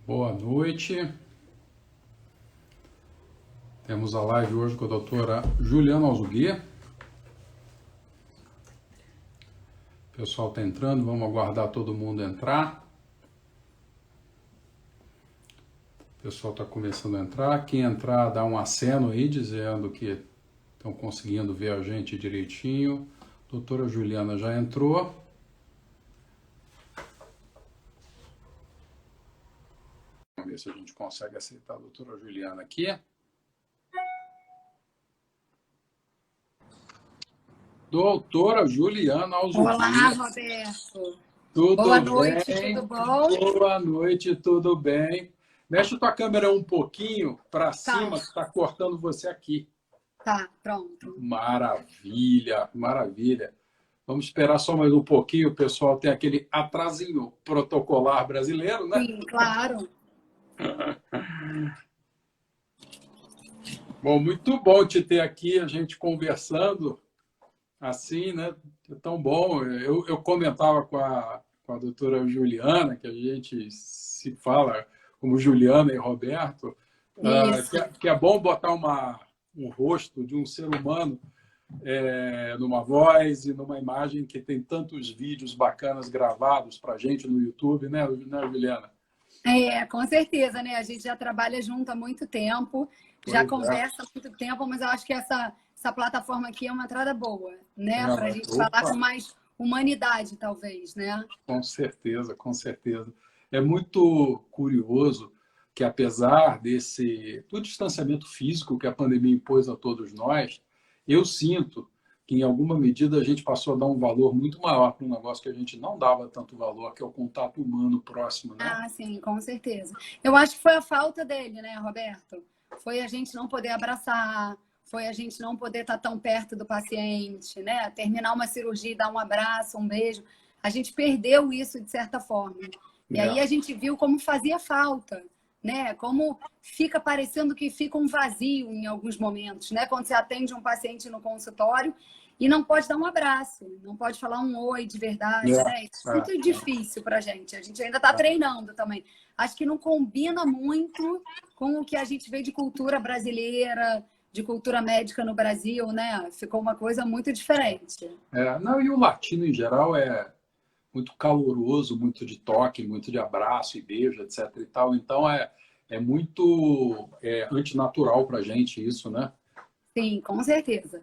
Boa noite. Temos a live hoje com a doutora Juliana Alzugui. O pessoal está entrando, vamos aguardar todo mundo entrar. O pessoal está começando a entrar. Quem entrar, dá um aceno aí, dizendo que estão conseguindo ver a gente direitinho. A doutora Juliana já entrou. Vamos ver se a gente consegue aceitar a doutora Juliana aqui. Doutora Juliana Alzugui. Olá, Roberto. Tudo Boa bem? noite, tudo bom? Boa noite, tudo bem? Mexe tua câmera um pouquinho para cima, que está cortando você aqui. Tá, pronto. Maravilha, maravilha. Vamos esperar só mais um pouquinho, o pessoal tem aquele atrasinho protocolar brasileiro, né? Sim, claro. Bom, muito bom te ter aqui, a gente conversando assim, né? É tão bom. Eu comentava com a doutora Juliana, que a gente se fala como Juliana e Roberto, que é bom botar um rosto de um ser humano numa voz e numa imagem que tem tantos vídeos bacanas gravados para a gente no YouTube, né, Juliana? Com certeza, né? A gente já trabalha junto há muito tempo, já conversa há muito tempo, mas eu acho que essa plataforma aqui é uma entrada boa, né? Para a gente falar com mais humanidade, talvez, né? Com certeza, com certeza. É muito curioso que, apesar do distanciamento físico que a pandemia impôs a todos nós, eu sinto que, em alguma medida, a gente passou a dar um valor muito maior para um negócio que a gente não dava tanto valor, que é o contato humano próximo, né? Ah, sim, com certeza. Eu acho que foi a falta dele, né, Roberto? Foi a gente não poder abraçar, foi a gente não poder estar tão perto do paciente, né? Terminar uma cirurgia e dar um abraço, um beijo. A gente perdeu isso de certa forma. E aí a gente viu como fazia falta, né? Como fica parecendo que fica um vazio em alguns momentos, né? Quando você atende um paciente no consultório e não pode dar um abraço, não pode falar um oi de verdade, né? Isso é muito difícil para a gente ainda está treinando também. Acho que não combina muito com o que a gente vê de cultura brasileira, de cultura médica no Brasil, né? Ficou uma coisa muito diferente. Não, e o latino, em geral, é muito caloroso, muito de toque, muito de abraço e beijo, etc. e tal. Então, é muito antinatural para a gente isso, né? Sim, com certeza.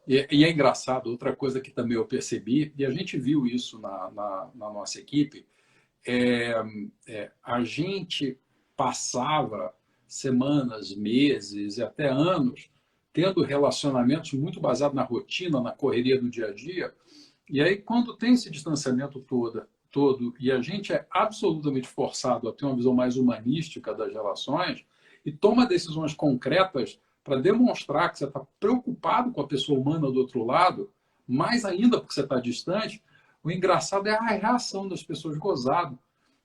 E é engraçado, outra coisa que também eu percebi, e a gente viu isso na nossa equipe, a gente passava semanas, meses e até anos tendo relacionamentos muito baseados na rotina, na correria do dia a dia, e aí quando tem esse distanciamento todo e a gente é absolutamente forçado a ter uma visão mais humanística das relações e toma decisões concretas para demonstrar que você está preocupado com a pessoa humana do outro lado, mais ainda porque você está distante, o engraçado é a reação das pessoas gozado.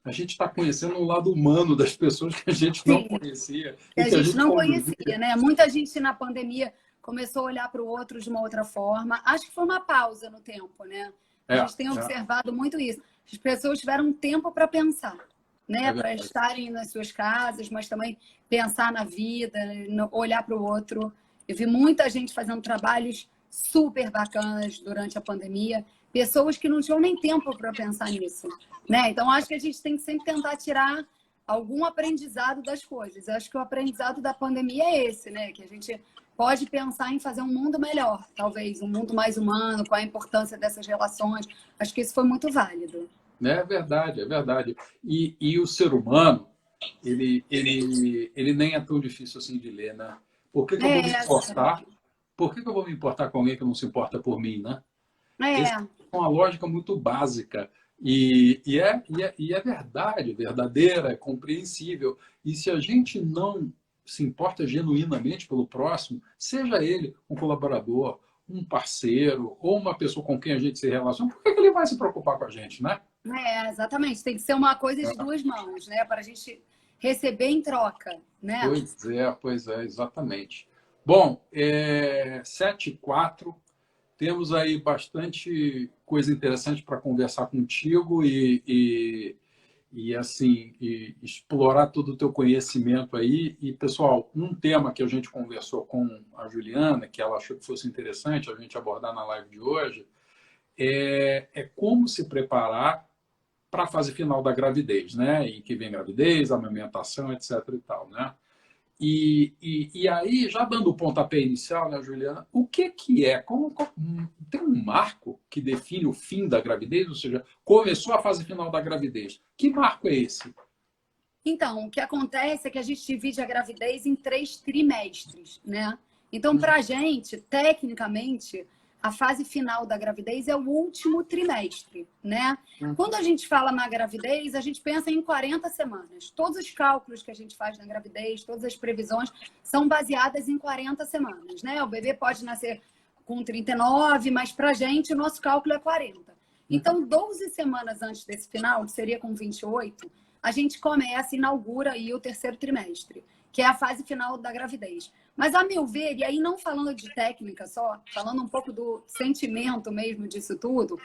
A gente está conhecendo um lado humano das pessoas que a gente não conhecia. Que a gente não conhecia, né? Muita gente na pandemia começou a olhar para o outro de uma outra forma. Acho que foi uma pausa no tempo, né? A gente tem observado muito isso. As pessoas tiveram um tempo para pensar, né? Para estarem nas suas casas, mas também pensar na vida, olhar para o outro. Eu vi muita gente fazendo trabalhos super bacanas durante a pandemia, pessoas que não tinham nem tempo para pensar nisso, né? Então acho que a gente tem que sempre tentar tirar algum aprendizado das coisas. Eu acho que o aprendizado da pandemia é esse, né? Que a gente pode pensar em fazer um mundo melhor, talvez, um mundo mais humano, com a importância dessas relações. Acho que isso foi muito válido. É verdade, é verdade. E o ser humano, ele nem é tão difícil assim de ler, né? Por que eu vou me importar? Por que eu vou me importar com alguém que não se importa por mim, né? Essa é uma lógica muito básica. E é verdade, verdadeira, é compreensível. E se a gente não se importa genuinamente pelo próximo, seja ele um colaborador, um parceiro ou uma pessoa com quem a gente se relaciona, por que ele vai se preocupar com a gente, né? Exatamente. Tem que ser uma coisa de duas mãos, né? Para a gente receber em troca, né? Pois é, exatamente. Bom, 7h04. Temos aí bastante coisa interessante para conversar contigo e assim, e explorar todo o teu conhecimento aí. E, pessoal, um tema que a gente conversou com a Juliana, que ela achou que fosse interessante a gente abordar na live de hoje, é como se preparar para a fase final da gravidez, né? Em que vem gravidez, amamentação, etc. e tal, né? E aí, já dando o pontapé inicial, né, Juliana, o que é? Tem um marco que define o fim da gravidez? Ou seja, começou a fase final da gravidez. Que marco é esse? Então, o que acontece é que a gente divide a gravidez em 3 trimestres, né? Então, para a gente, tecnicamente, a fase final da gravidez é o último trimestre, né? Quando a gente fala na gravidez, a gente pensa em 40 semanas. Todos os cálculos que a gente faz na gravidez, todas as previsões são baseadas em 40 semanas, né? O bebê pode nascer com 39, mas para a gente o nosso cálculo é 40. Então, 12 semanas antes desse final, que seria com 28, a gente começa, inaugura aí o terceiro trimestre, que é a fase final da gravidez. Mas, a meu ver, e aí não falando de técnica só, falando um pouco do sentimento mesmo disso tudo,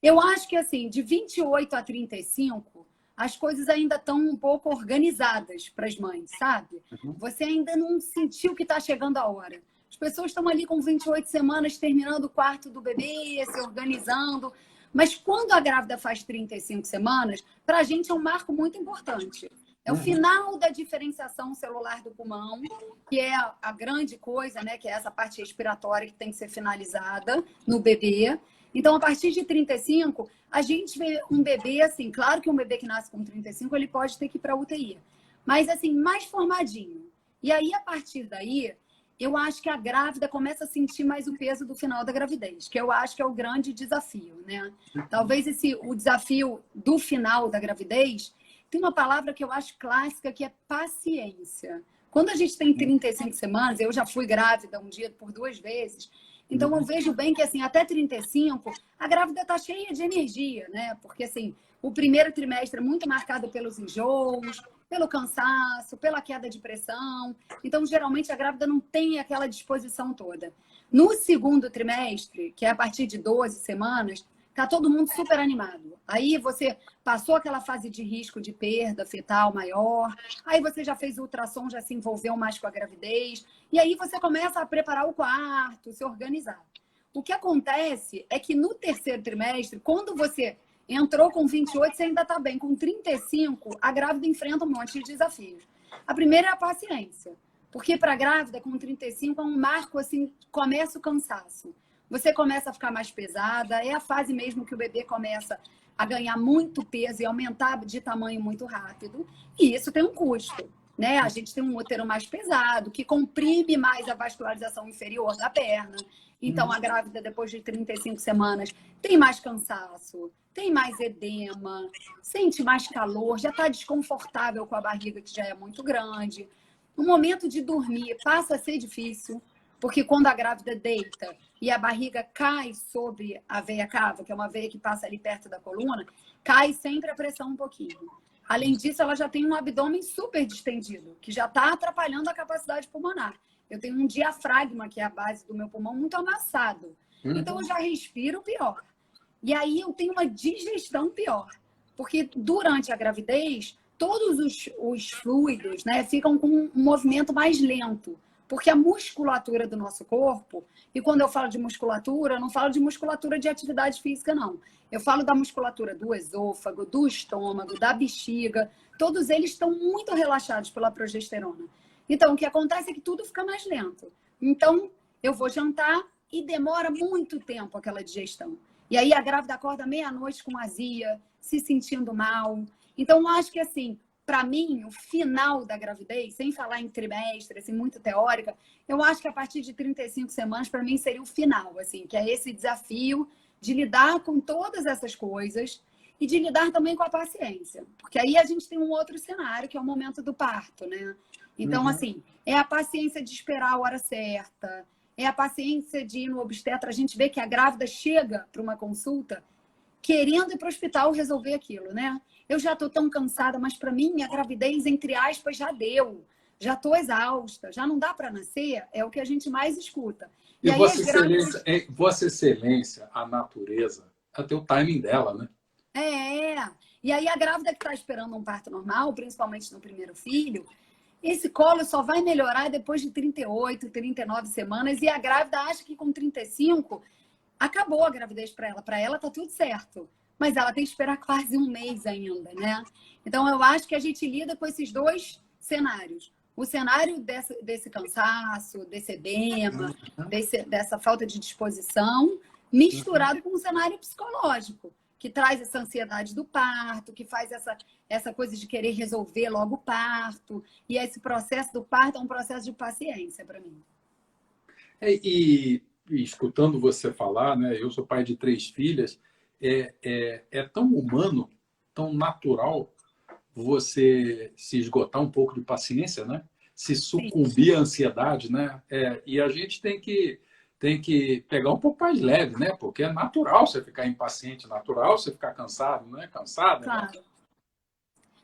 eu acho que, assim, de 28 a 35, as coisas ainda estão um pouco organizadas para as mães, sabe? Você ainda não sentiu que está chegando a hora. As pessoas estão ali com 28 semanas, terminando o quarto do bebê, se organizando. Mas quando a grávida faz 35 semanas, para a gente é um marco muito importante. É o final da diferenciação celular do pulmão, que é a grande coisa, né? Que é essa parte respiratória que tem que ser finalizada no bebê. Então, a partir de 35, a gente vê um bebê, assim, claro que um bebê que nasce com 35, ele pode ter que ir para a UTI, mas, assim, mais formadinho. E aí, a partir daí, eu acho que a grávida começa a sentir mais o peso do final da gravidez, que eu acho que é o grande desafio, né? Talvez o desafio do final da gravidez tem uma palavra que eu acho clássica, que é paciência. Quando a gente tem 35 semanas, eu já fui grávida um dia por 2 vezes, então eu vejo bem que, assim, até 35, a grávida está cheia de energia, né? Porque, assim, o primeiro trimestre é muito marcado pelos enjoos, pelo cansaço, pela queda de pressão. Então, geralmente, a grávida não tem aquela disposição toda. No segundo trimestre, que é a partir de 12 semanas, tá todo mundo super animado. Aí você passou aquela fase de risco de perda fetal maior, aí você já fez o ultrassom, já se envolveu mais com a gravidez, e aí você começa a preparar o quarto, se organizar. O que acontece é que no terceiro trimestre, quando você entrou com 28, você ainda está bem. Com 35, a grávida enfrenta um monte de desafios. A primeira é a paciência, porque para a grávida, com 35, é um marco, assim, começa o cansaço. Você começa a ficar mais pesada, é a fase mesmo que o bebê começa a ganhar muito peso e aumentar de tamanho muito rápido. E isso tem um custo, né? A gente tem um útero mais pesado, que comprime mais a vascularização inferior da perna. Então, a grávida, depois de 35 semanas, tem mais cansaço, tem mais edema, sente mais calor, já está desconfortável com a barriga, que já é muito grande. O momento de dormir passa a ser difícil, porque quando a grávida deita e a barriga cai sobre a veia cava, que é uma veia que passa ali perto da coluna, cai sempre a pressão um pouquinho. Além disso, ela já tem um abdômen super distendido, que já está atrapalhando a capacidade pulmonar. Eu tenho um diafragma, que é a base do meu pulmão, muito amassado. Então, eu já respiro pior. E aí, eu tenho uma digestão pior. Porque durante a gravidez, todos os fluidos, né, ficam com um movimento mais lento. Porque a musculatura do nosso corpo, e quando eu falo de musculatura, eu não falo de musculatura de atividade física, não. Eu falo da musculatura do esôfago, do estômago, da bexiga. Todos eles estão muito relaxados pela progesterona. Então, o que acontece é que tudo fica mais lento. Então, eu vou jantar e demora muito tempo aquela digestão. E aí a grávida acorda meia-noite com azia, se sentindo mal. Então, eu acho que, assim, para mim, o final da gravidez, sem falar em trimestre, assim, muito teórica, eu acho que a partir de 35 semanas, para mim, seria o final, assim, que é esse desafio de lidar com todas essas coisas e de lidar também com a paciência. Porque aí a gente tem um outro cenário, que é o momento do parto, né? Então, assim, é a paciência de esperar a hora certa, é a paciência de ir no obstetra. A gente vê que a grávida chega para uma consulta querendo ir para o hospital resolver aquilo, né? Eu já estou tão cansada, mas para mim a gravidez, entre aspas, já deu. Já estou exausta, já não dá para nascer, é o que a gente mais escuta. E aí, Vossa Excelência, a natureza, até o timing dela, né? É. E aí a grávida que está esperando um parto normal, principalmente no primeiro filho, esse colo só vai melhorar depois de 38, 39 semanas, e a grávida acha que com 35 acabou a gravidez para ela. Para ela tá tudo certo, mas ela tem que esperar quase um mês ainda, né? Então eu acho que a gente lida com esses dois cenários. O cenário desse cansaço, desse edema, dessa falta de disposição, misturado com o cenário psicológico, que traz essa ansiedade do parto, que faz essa coisa de querer resolver logo o parto. E esse processo do parto é um processo de paciência para mim. E escutando você falar, né? Eu sou pai de 3 filhas, é tão humano, tão natural você se esgotar um pouco de paciência, né? Se sucumbir à ansiedade, né? E a gente tem que pegar um pouco mais leve, né? Porque é natural você ficar impaciente, natural você ficar cansado, né? Cansada. Claro. Né?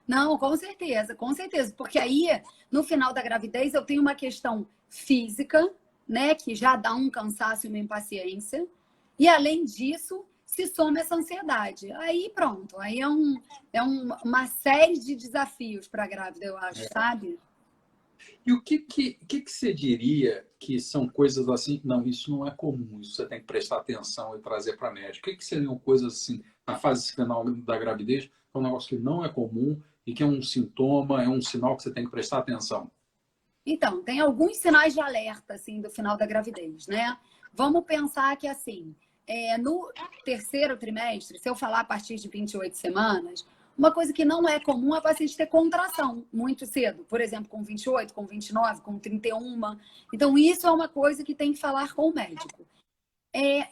Não, com certeza, com certeza. Porque aí, no final da gravidez, eu tenho uma questão física, né? Que já dá um cansaço e uma impaciência. E, além disso, se soma essa ansiedade. Aí, pronto. Aí uma série de desafios para a grávida, eu acho, sabe? E o que você diria que são coisas assim? Não, isso não é comum, isso você tem que prestar atenção e trazer para a médica. O que seriam coisas assim, na fase final da gravidez, que é um negócio que não é comum e que é um sintoma, é um sinal que você tem que prestar atenção? Então, tem alguns sinais de alerta, assim, do final da gravidez, né? Vamos pensar que, assim, no terceiro trimestre, se eu falar a partir de 28 semanas, uma coisa que não é comum é a paciente ter contração muito cedo. Por exemplo, com 28, com 29, com 31. Então, isso é uma coisa que tem que falar com o médico.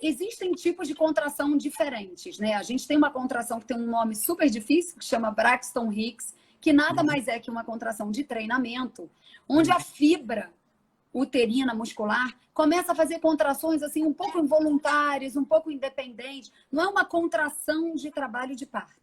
Existem tipos de contração diferentes, né? A gente tem uma contração que tem um nome super difícil, que chama Braxton Hicks, que nada mais é que uma contração de treinamento, onde a fibra uterina muscular começa a fazer contrações assim um pouco involuntárias, um pouco independentes. Não é uma contração de trabalho de parto.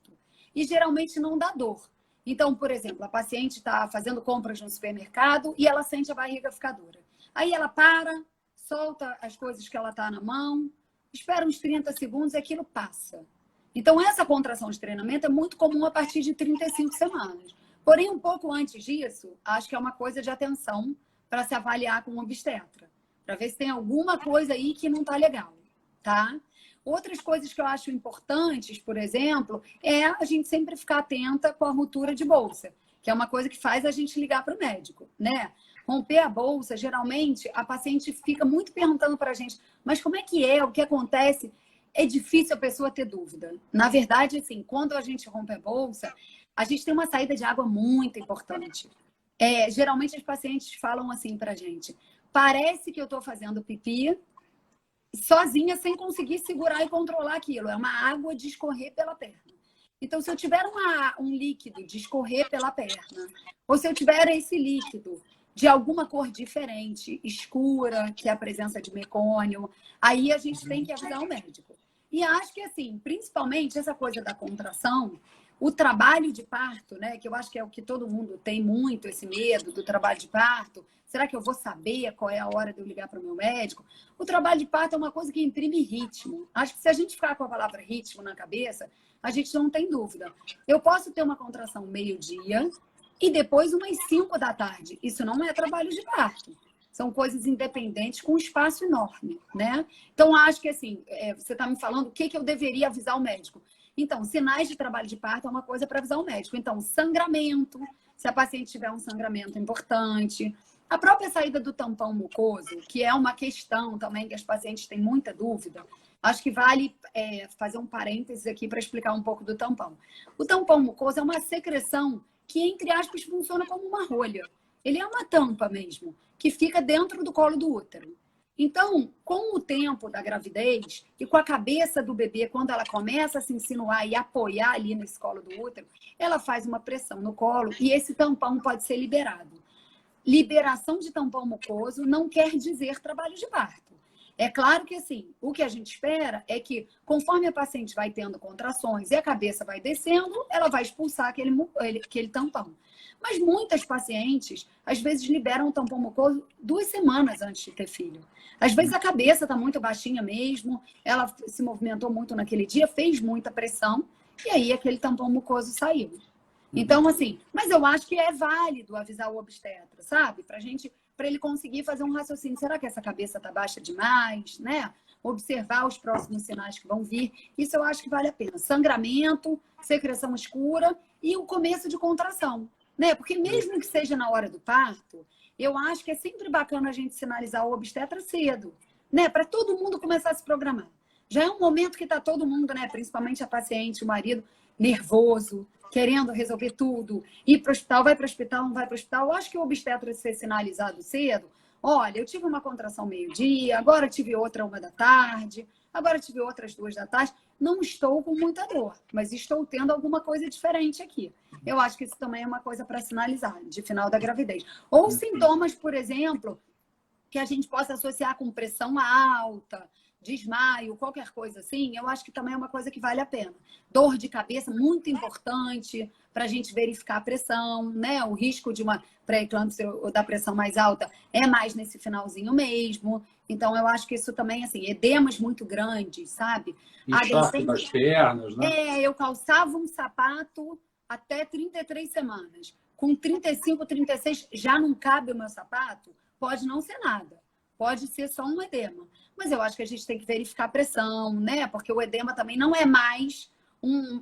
E geralmente não dá dor. Então, por exemplo, a paciente está fazendo compras no supermercado e ela sente a barriga ficar dura. Aí ela para, solta as coisas que ela está na mão, espera uns 30 segundos e aquilo passa. Então, essa contração de treinamento é muito comum a partir de 35 semanas. Porém, um pouco antes disso, acho que é uma coisa de atenção para se avaliar com o obstetra, para ver se tem alguma coisa aí que não está legal, tá? Outras coisas que eu acho importantes, por exemplo, é a gente sempre ficar atenta com a ruptura de bolsa, que é uma coisa que faz a gente ligar para o médico, né? Romper a bolsa, geralmente, a paciente fica muito perguntando para a gente, mas como é que é? O que acontece? É difícil a pessoa ter dúvida. Na verdade, assim, quando a gente rompe a bolsa, a gente tem uma saída de água muito importante. Geralmente, as pacientes falam assim para a gente, parece que eu estou fazendo pipi sozinha, sem conseguir segurar e controlar aquilo. É uma água de escorrer pela perna. Então, se eu tiver um líquido de escorrer pela perna, ou se eu tiver esse líquido de alguma cor diferente, escura, que é a presença de mecônio, aí a gente tem que avisar o médico. E acho que, assim, principalmente essa coisa da contração, o trabalho de parto, né, que eu acho que é o que todo mundo tem muito, esse medo do trabalho de parto. Será que eu vou saber qual é a hora de eu ligar para o meu médico? O trabalho de parto é uma coisa que imprime ritmo. Acho que se a gente ficar com a palavra ritmo na cabeça, a gente não tem dúvida. Eu posso ter uma contração meio-dia e depois umas 5 da tarde. Isso não é trabalho de parto. São coisas independentes com um espaço enorme, né? Então, acho que, assim, você está me falando o que eu deveria avisar o médico. Então, sinais de trabalho de parto é uma coisa para avisar o médico. Então, sangramento, se a paciente tiver um sangramento importante. A própria saída do tampão mucoso, que é uma questão também que as pacientes têm muita dúvida. Acho que vale fazer um parênteses aqui para explicar um pouco do tampão. O tampão mucoso é uma secreção que, entre aspas, funciona como uma rolha. Ele é uma tampa mesmo, que fica dentro do colo do útero. Então, com o tempo da gravidez e com a cabeça do bebê, quando ela começa a se insinuar e apoiar ali nesse colo do útero, ela faz uma pressão no colo e esse tampão pode ser liberado. Liberação de tampão mucoso não quer dizer trabalho de parto. É claro que, assim, o que a gente espera é que, conforme a paciente vai tendo contrações e a cabeça vai descendo, ela vai expulsar aquele tampão. Mas muitas pacientes, às vezes, liberam o tampão mucoso 2 semanas antes de ter filho. Às vezes, a cabeça está muito baixinha mesmo, ela se movimentou muito naquele dia, fez muita pressão e aí aquele tampão mucoso saiu. Então, assim, mas eu acho que é válido avisar o obstetra, sabe? Para ele conseguir fazer um raciocínio. Será que essa cabeça tá baixa demais, né? Observar os próximos sinais que vão vir. Isso eu acho que vale a pena. Sangramento, secreção escura e o começo de contração, né? Porque mesmo que seja na hora do parto, eu acho que é sempre bacana a gente sinalizar o obstetra cedo, né? Para todo mundo começar a se programar. Já é um momento que tá todo mundo, né? Principalmente a paciente, o marido, nervoso, querendo resolver tudo, ir para o hospital, vai para o hospital, não vai para o hospital. Eu acho que o obstetra ser sinalizado cedo, olha, eu tive uma contração meio-dia, agora tive outra 1 da tarde, agora tive outras 2 da tarde, não estou com muita dor, mas estou tendo alguma coisa diferente aqui. Eu acho que isso também é uma coisa para sinalizar, de final da gravidez. Ou sintomas, por exemplo, que a gente possa associar com pressão alta, desmaio, qualquer coisa assim, eu acho que também é uma coisa que vale a pena. Dor de cabeça, muito importante para a gente verificar a pressão, né? O risco de uma pré-eclâmpsia ou da pressão mais alta é mais nesse finalzinho mesmo. Então, eu acho que isso também, assim, edemas muito grandes, sabe? Inchaço das pernas, né? Eu calçava um sapato até 33 semanas. Com 35, 36, já não cabe o meu sapato? Pode não ser nada. Pode ser só um edema. Mas eu acho que a gente tem que verificar a pressão, né? Porque o edema também não é mais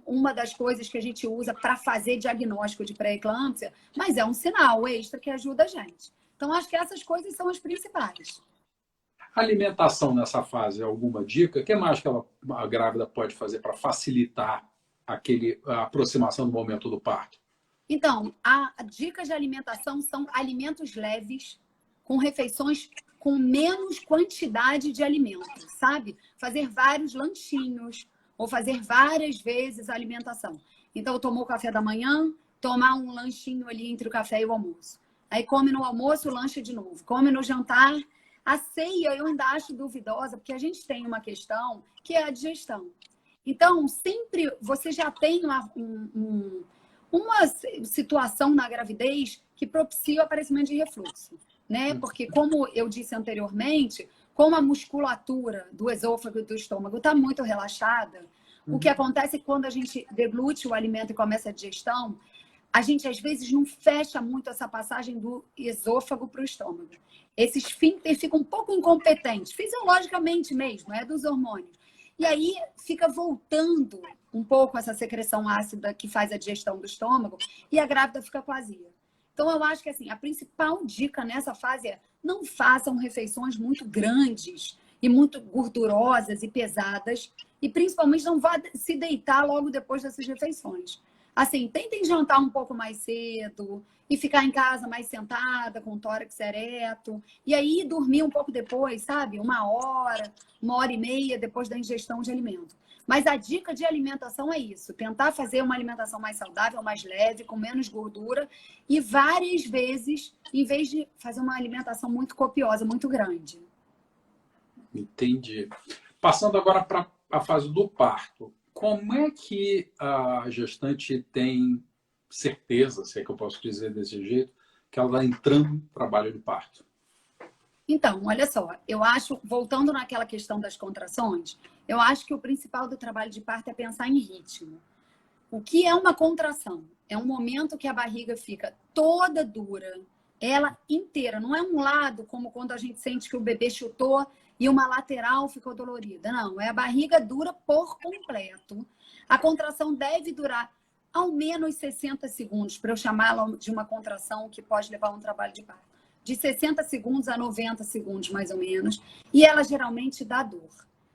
uma das coisas que a gente usa para fazer diagnóstico de pré-eclâmpsia, mas é um sinal extra que ajuda a gente. Então, acho que essas coisas são as principais. Alimentação nessa fase, alguma dica? O que mais que a grávida pode fazer para facilitar a aproximação do momento do parto? Então, a dica de alimentação são alimentos leves, com refeições com menos quantidade de alimentos, sabe? Fazer vários lanchinhos ou fazer várias vezes a alimentação. Então, tomou o café da manhã, tomar um lanchinho ali entre o café e o almoço. Aí come no almoço, lanche de novo. Come no jantar. A ceia eu ainda acho duvidosa, porque a gente tem uma questão que é a digestão. Então, sempre você já tem uma situação na gravidez que propicia o aparecimento de refluxo, né? Porque, como eu disse anteriormente, como a musculatura do esôfago e do estômago está muito relaxada, o que acontece é que quando a gente deglute o alimento e começa a digestão, a gente às vezes não fecha muito essa passagem do esôfago para o estômago. Esse esfíncter fica um pouco incompetente, fisiologicamente mesmo, é dos hormônios. E aí fica voltando um pouco essa secreção ácida que faz a digestão do estômago e a grávida fica vazia. Então, eu acho que assim, a principal dica nessa fase é não façam refeições muito grandes e muito gordurosas e pesadas e principalmente não vá se deitar logo depois dessas refeições. Assim, tentem jantar um pouco mais cedo e ficar em casa mais sentada, com o tórax ereto. E aí dormir um pouco depois, sabe? 1 hora, 1 hora e meia depois da ingestão de alimento. Mas a dica de alimentação é isso. Tentar fazer uma alimentação mais saudável, mais leve, com menos gordura. E várias vezes, em vez de fazer uma alimentação muito copiosa, muito grande. Entendi. Passando agora para a fase do parto. Como é que a gestante tem certeza, se é que eu posso dizer desse jeito, que ela está entrando no trabalho de parto? Então, olha só, eu acho, voltando naquela questão das contrações, eu acho que o principal do trabalho de parto é pensar em ritmo. O que é uma contração? É um momento que a barriga fica toda dura, ela inteira, não é um lado como quando a gente sente que o bebê chutou e uma lateral ficou dolorida. Não, é a barriga dura por completo. A contração deve durar ao menos 60 segundos, para eu chamá-la de uma contração que pode levar a um trabalho de parto. De 60 segundos a 90 segundos, mais ou menos. E ela geralmente dá dor.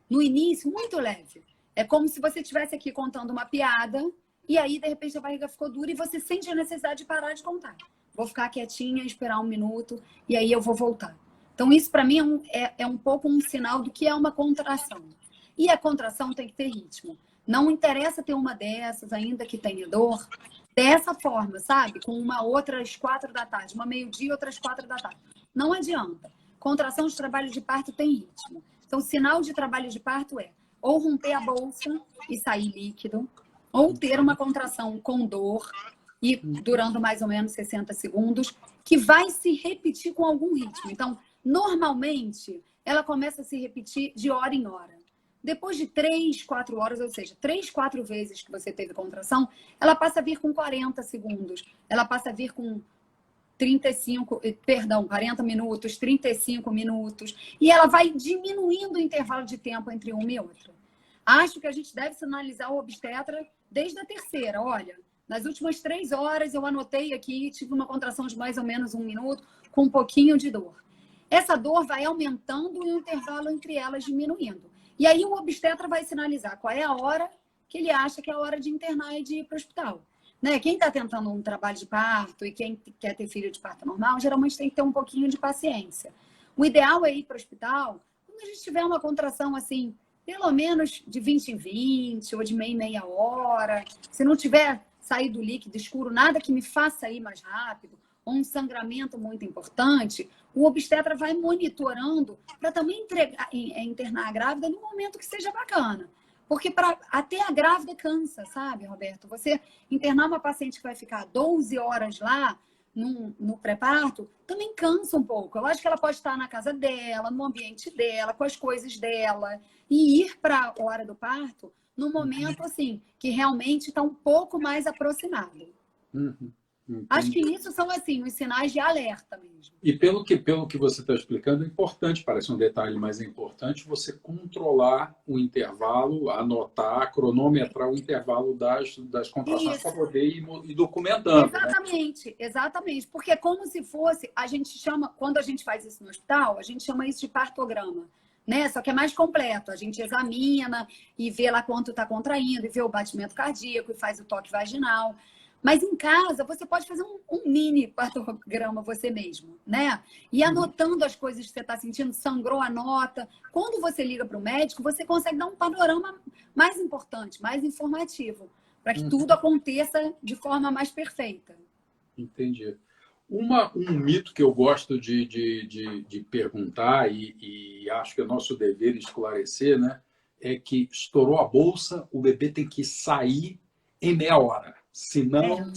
No início, muito leve. É como se você estivesse aqui contando uma piada e aí, de repente, a barriga ficou dura e você sente a necessidade de parar de contar. Vou ficar quietinha, esperar 1 minuto e aí eu vou voltar. Então, isso para mim é um pouco um sinal do que é uma contração. E a contração tem que ter ritmo. Não interessa ter uma dessas, ainda que tenha dor, dessa forma, sabe? Com uma outra às 4 da tarde, uma meio-dia e outra às 4 da tarde. Não adianta. Contração de trabalho de parto tem ritmo. Então, sinal de trabalho de parto é ou romper a bolsa e sair líquido, ou ter uma contração com dor e durando mais ou menos 60 segundos, que vai se repetir com algum ritmo. Então, normalmente, ela começa a se repetir de hora em hora. depois de 3, 4 horas, ou seja, 3, 4 vezes que você teve contração, ela passa a vir com 40 segundos, ela passa a vir com 40 minutos, 35 minutos, e ela vai diminuindo o intervalo de tempo entre uma e outra. Acho que a gente deve sinalizar o obstetra desde a terceira. Olha, nas últimas 3 horas eu anotei aqui, tive uma contração de mais ou menos 1 minuto, com um pouquinho de dor. Essa dor vai aumentando e o intervalo entre elas diminuindo. E aí o obstetra vai sinalizar qual é a hora que ele acha que é a hora de internar e de ir para o hospital. Né? Quem está tentando um trabalho de parto e quem quer ter filho de parto normal, geralmente tem que ter um pouquinho de paciência. O ideal é ir para o hospital quando a gente tiver uma contração assim, pelo menos de 20 em 20 ou de meia em meia hora. Se não tiver saído líquido escuro, nada que me faça ir mais rápido, ou um sangramento muito importante, o obstetra vai monitorando para também internar a grávida no momento que seja bacana. Porque até a grávida cansa, sabe, Roberto? Você internar uma paciente que vai ficar 12 horas lá no pré-parto, também cansa um pouco. Eu acho que ela pode estar na casa dela, no ambiente dela, com as coisas dela, e ir para a hora do parto no momento, assim, que realmente está um pouco mais aproximado. Acho que isso são, assim, os sinais de alerta mesmo. E pelo que você está explicando, é importante, parece um detalhe, mas é importante você controlar o intervalo, anotar, cronometrar o intervalo das contrações para poder ir documentando. Exatamente, né? Exatamente. Porque é como se fosse, a gente chama, quando a gente faz isso no hospital, a gente chama isso de partograma. Né? Só que é mais completo. A gente examina e vê lá quanto está contraindo, e vê o batimento cardíaco, e faz o toque vaginal. Mas em casa, você pode fazer um mini partograma você mesmo, né? E anotando as coisas que você está sentindo, sangrou, anota. Quando você liga para o médico, você consegue dar um panorama mais importante, mais informativo, para que tudo aconteça de forma mais perfeita. Entendi. Um mito que eu gosto de perguntar, e acho que é nosso dever esclarecer, né? É que estourou a bolsa, o bebê tem que sair em meia hora. Senão,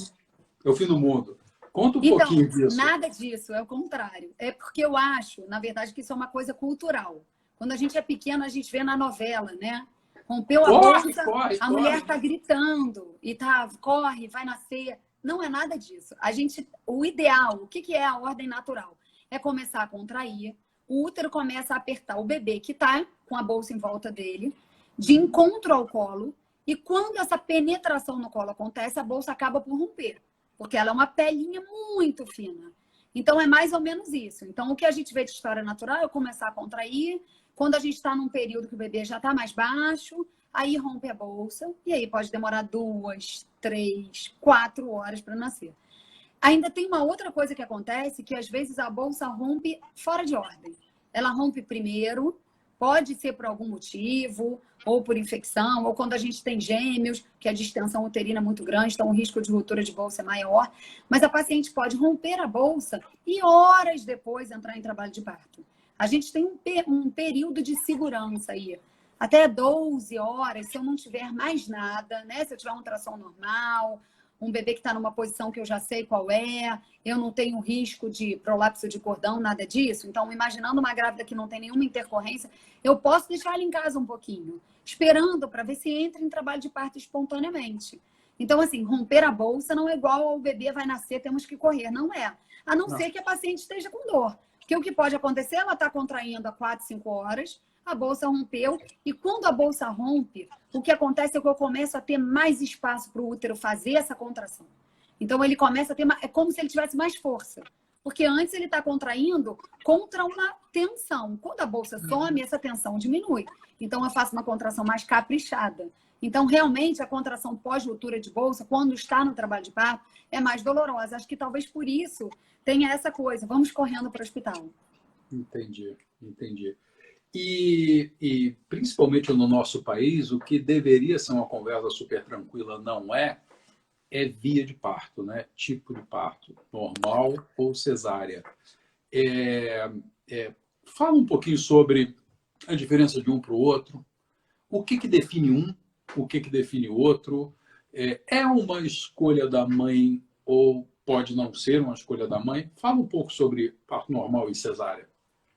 é o fim do mundo. Conta um pouquinho disso. Nada disso, é o contrário. É porque eu acho, na verdade, que isso é uma coisa cultural. Quando a gente é pequeno, a gente vê na novela, né? Rompeu a bolsa, a mulher está gritando e corre, vai nascer. Não é nada disso. O ideal, o que é a ordem natural? É começar a contrair, o útero começa a apertar o bebê que está com a bolsa em volta dele, de encontro ao colo. E quando essa penetração no colo acontece, a bolsa acaba por romper, porque ela é uma pelinha muito fina. Então, é mais ou menos isso. Então, o que a gente vê de história natural é começar a contrair. Quando a gente está num período que o bebê já está mais baixo, aí rompe a bolsa. E aí pode demorar 2, 3, 4 horas para nascer. Ainda tem uma outra coisa que acontece, que às vezes a bolsa rompe fora de ordem. Ela rompe primeiro, pode ser por algum motivo, ou por infecção, ou quando a gente tem gêmeos, que a distensão uterina é muito grande, então o risco de ruptura de bolsa é maior. Mas a paciente pode romper a bolsa e horas depois entrar em trabalho de parto. A gente tem um período de segurança aí. Até 12 horas, se eu não tiver mais nada, né? Se eu tiver uma ultrassom normal, um bebê que está numa posição que eu já sei qual é, eu não tenho risco de prolapso de cordão, nada disso. Então, imaginando uma grávida que não tem nenhuma intercorrência, eu posso deixar ela em casa um pouquinho, esperando para ver se entra em trabalho de parto espontaneamente. Então, assim, romper a bolsa não é igual ao bebê vai nascer, temos que correr. Não é. A não ser que a paciente esteja com dor. Porque o que pode acontecer, ela está contraindo há 4, 5 horas, a bolsa rompeu, e quando a bolsa rompe, o que acontece é que eu começo a ter mais espaço para o útero fazer essa contração. Então, ele começa a ter, é como se ele tivesse mais força. Porque antes ele está contraindo contra uma tensão. Quando a bolsa some, essa tensão diminui. Então, eu faço uma contração mais caprichada. Então, realmente, a contração pós-ruptura de bolsa, quando está no trabalho de parto, é mais dolorosa. Acho que talvez por isso tenha essa coisa. Vamos correndo para o hospital. Entendi. E principalmente no nosso país, o que deveria ser uma conversa super tranquila não é via de parto, né? Tipo de parto, normal ou cesárea. Fala um pouquinho sobre a diferença de um para o outro, o que define um, o que define o outro. É uma escolha da mãe ou pode não ser uma escolha da mãe? Fala um pouco sobre parto normal e cesárea.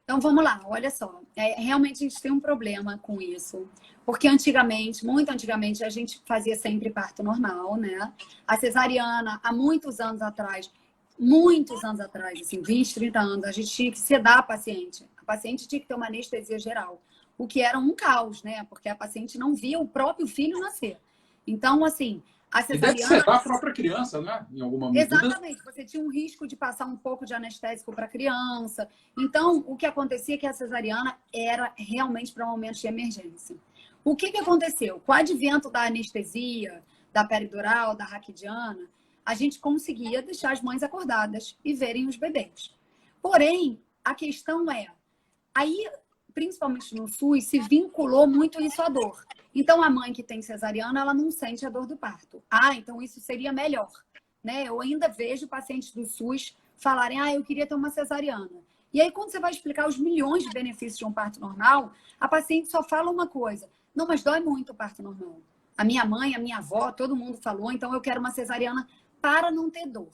Então, vamos lá, olha só. Realmente a gente tem um problema com isso. Porque antigamente, muito antigamente, a gente fazia sempre parto normal, né? A cesariana, há muitos anos atrás, assim, 20, 30 anos, a gente tinha que sedar a paciente. A paciente tinha que ter uma anestesia geral. O que era um caos, né? Porque a paciente não via o próprio filho nascer. Então, assim, a E deve cesariana... sedar a própria criança, né? Em alguma medida. Exatamente, você tinha um risco de passar um pouco de anestésico para a criança. Então, o que acontecia é que a cesariana era realmente para momentos de emergência. O que aconteceu? Com o advento da anestesia, da peridural, da raquidiana, a gente conseguia deixar as mães acordadas e verem os bebês. Porém, a questão é, aí, principalmente no SUS, se vinculou muito isso à dor. Então, a mãe que tem cesariana, ela não sente a dor do parto. Ah, então isso seria melhor. Né? Eu ainda vejo pacientes do SUS falarem, eu queria ter uma cesariana. E aí, quando você vai explicar os milhões de benefícios de um parto normal, a paciente só fala uma coisa: não, mas dói muito o parto normal. A minha mãe, a minha avó, todo mundo falou, então eu quero uma cesariana para não ter dor.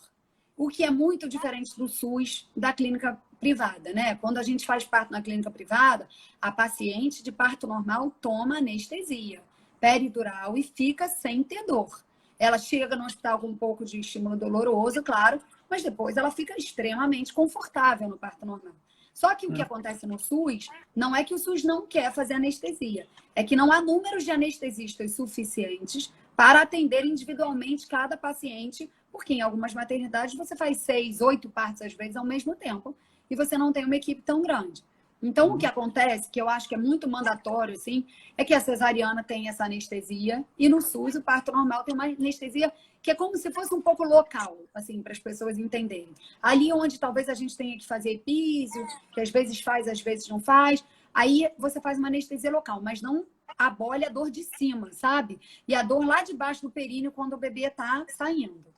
O que é muito diferente do SUS, da clínica privada, né? Quando a gente faz parto na clínica privada, a paciente de parto normal toma anestesia peridural e fica sem ter dor. Ela chega no hospital com um pouco de estímulo doloroso, claro, mas depois ela fica extremamente confortável no parto normal. Só que o que acontece no SUS não é que o SUS não quer fazer anestesia, é que não há números de anestesistas suficientes para atender individualmente cada paciente, porque em algumas maternidades você faz 6, 8 partos às vezes ao mesmo tempo e você não tem uma equipe tão grande. Então, o que acontece, que eu acho que é muito mandatório, assim, é que a cesariana tem essa anestesia e no SUS o parto normal tem uma anestesia que é como se fosse um pouco local, assim, para as pessoas entenderem. Ali onde talvez a gente tenha que fazer epísio, que às vezes faz, às vezes não faz, aí você faz uma anestesia local, mas não abole a dor de cima, sabe? E a dor lá de baixo do períneo quando o bebê está saindo.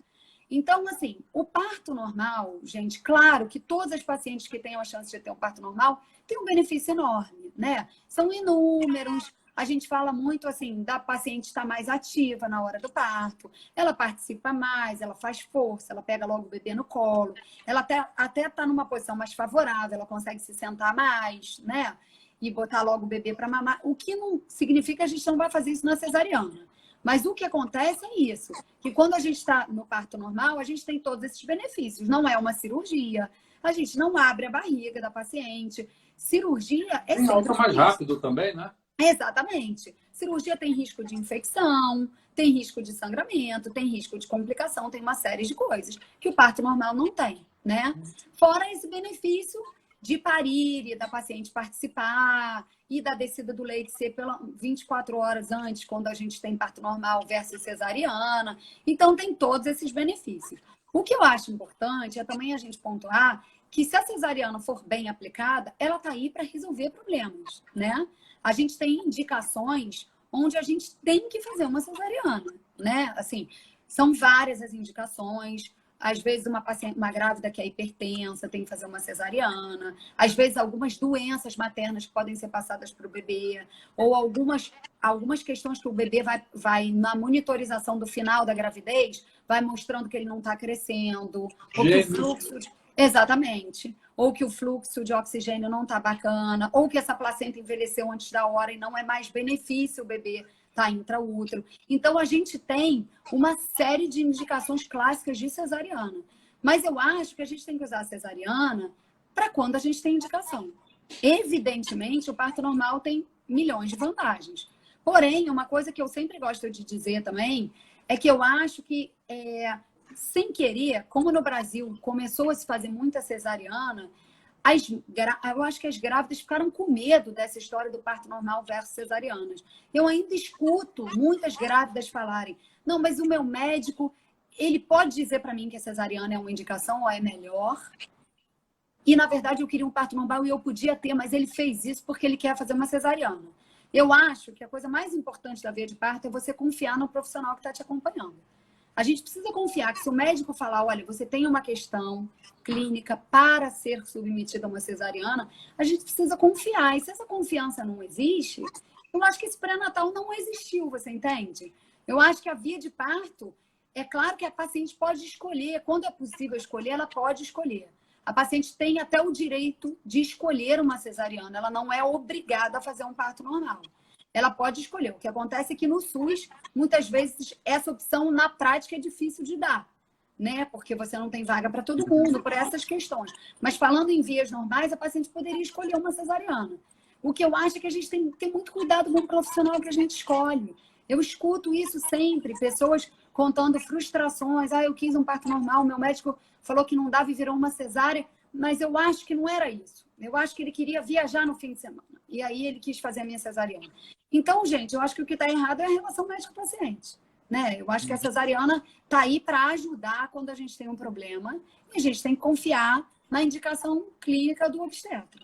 Então, assim, o parto normal, gente, claro que todas as pacientes que tenham a chance de ter um parto normal têm um benefício enorme, né? São inúmeros. A gente fala muito, assim, da paciente estar mais ativa na hora do parto, ela participa mais, ela faz força, ela pega logo o bebê no colo, ela até está numa posição mais favorável, ela consegue se sentar mais, né? E botar logo o bebê para mamar, o que não significa que a gente não vai fazer isso na cesariana. Mas o que acontece é isso, que quando a gente está no parto normal, a gente tem todos esses benefícios. Não é uma cirurgia, a gente não abre a barriga da paciente. Cirurgia é sempre sempre mais rápido também, né? Exatamente. Cirurgia tem risco de infecção, tem risco de sangramento, tem risco de complicação, tem uma série de coisas que o parto normal não tem, né? Fora esse benefício de parir e da paciente participar e da descida do leite ser pela 24 horas antes, quando a gente tem parto normal versus cesariana. Então, tem todos esses benefícios. O que eu acho importante é também a gente pontuar que se a cesariana for bem aplicada, ela está aí para resolver problemas, né? A gente tem indicações onde a gente tem que fazer uma cesariana, né? Assim, são várias as indicações. Às vezes, uma grávida que é hipertensa tem que fazer uma cesariana. Às vezes, algumas doenças maternas que podem ser passadas para o bebê. Ou algumas questões que o bebê vai na monitorização do final da gravidez, vai mostrando que ele não está crescendo. Ou que o fluxo... Exatamente. Ou que o fluxo de oxigênio não está bacana. Ou que essa placenta envelheceu antes da hora e não é mais benefício o bebê tá intraútero. Então, a gente tem uma série de indicações clássicas de cesariana. Mas eu acho que a gente tem que usar a cesariana para quando a gente tem indicação. Evidentemente, o parto normal tem milhões de vantagens. Porém, uma coisa que eu sempre gosto de dizer também é que eu acho que, sem querer, como no Brasil começou a se fazer muita cesariana, eu acho que as grávidas ficaram com medo dessa história do parto normal versus cesarianas. Eu ainda escuto muitas grávidas falarem: não, mas o meu médico, ele pode dizer para mim que a cesariana é uma indicação ou é melhor. E, na verdade, eu queria um parto normal e eu podia ter, mas ele fez isso porque ele quer fazer uma cesariana. Eu acho que a coisa mais importante da via de parto é você confiar no profissional que está te acompanhando. A gente precisa confiar que se o médico falar, olha, você tem uma questão clínica para ser submetida a uma cesariana, a gente precisa confiar. E se essa confiança não existe, eu acho que esse pré-natal não existiu, você entende? Eu acho que a via de parto, é claro que a paciente pode escolher, quando é possível escolher, ela pode escolher. a paciente tem até o direito de escolher uma cesariana. Ela não é obrigada a fazer um parto normal. Ela pode escolher. O que acontece é que no SUS, muitas vezes, essa opção, na prática, é difícil de dar, né? Porque você não tem vaga para todo mundo, por essas questões. Mas falando em vias normais, a paciente poderia escolher uma cesariana. O que eu acho é que a gente tem que ter muito cuidado com o profissional que a gente escolhe. Eu escuto isso sempre, pessoas contando frustrações. Eu quis um parto normal, meu médico falou que não dava e virou uma cesárea. Mas eu acho que não era isso. Eu acho que ele queria viajar no fim de semana. E aí ele quis fazer a minha cesariana. Então, gente, eu acho que o que está errado é a relação médico-paciente, né? Eu acho que a cesariana está aí para ajudar quando a gente tem um problema. E a gente tem que confiar na indicação clínica do obstetra.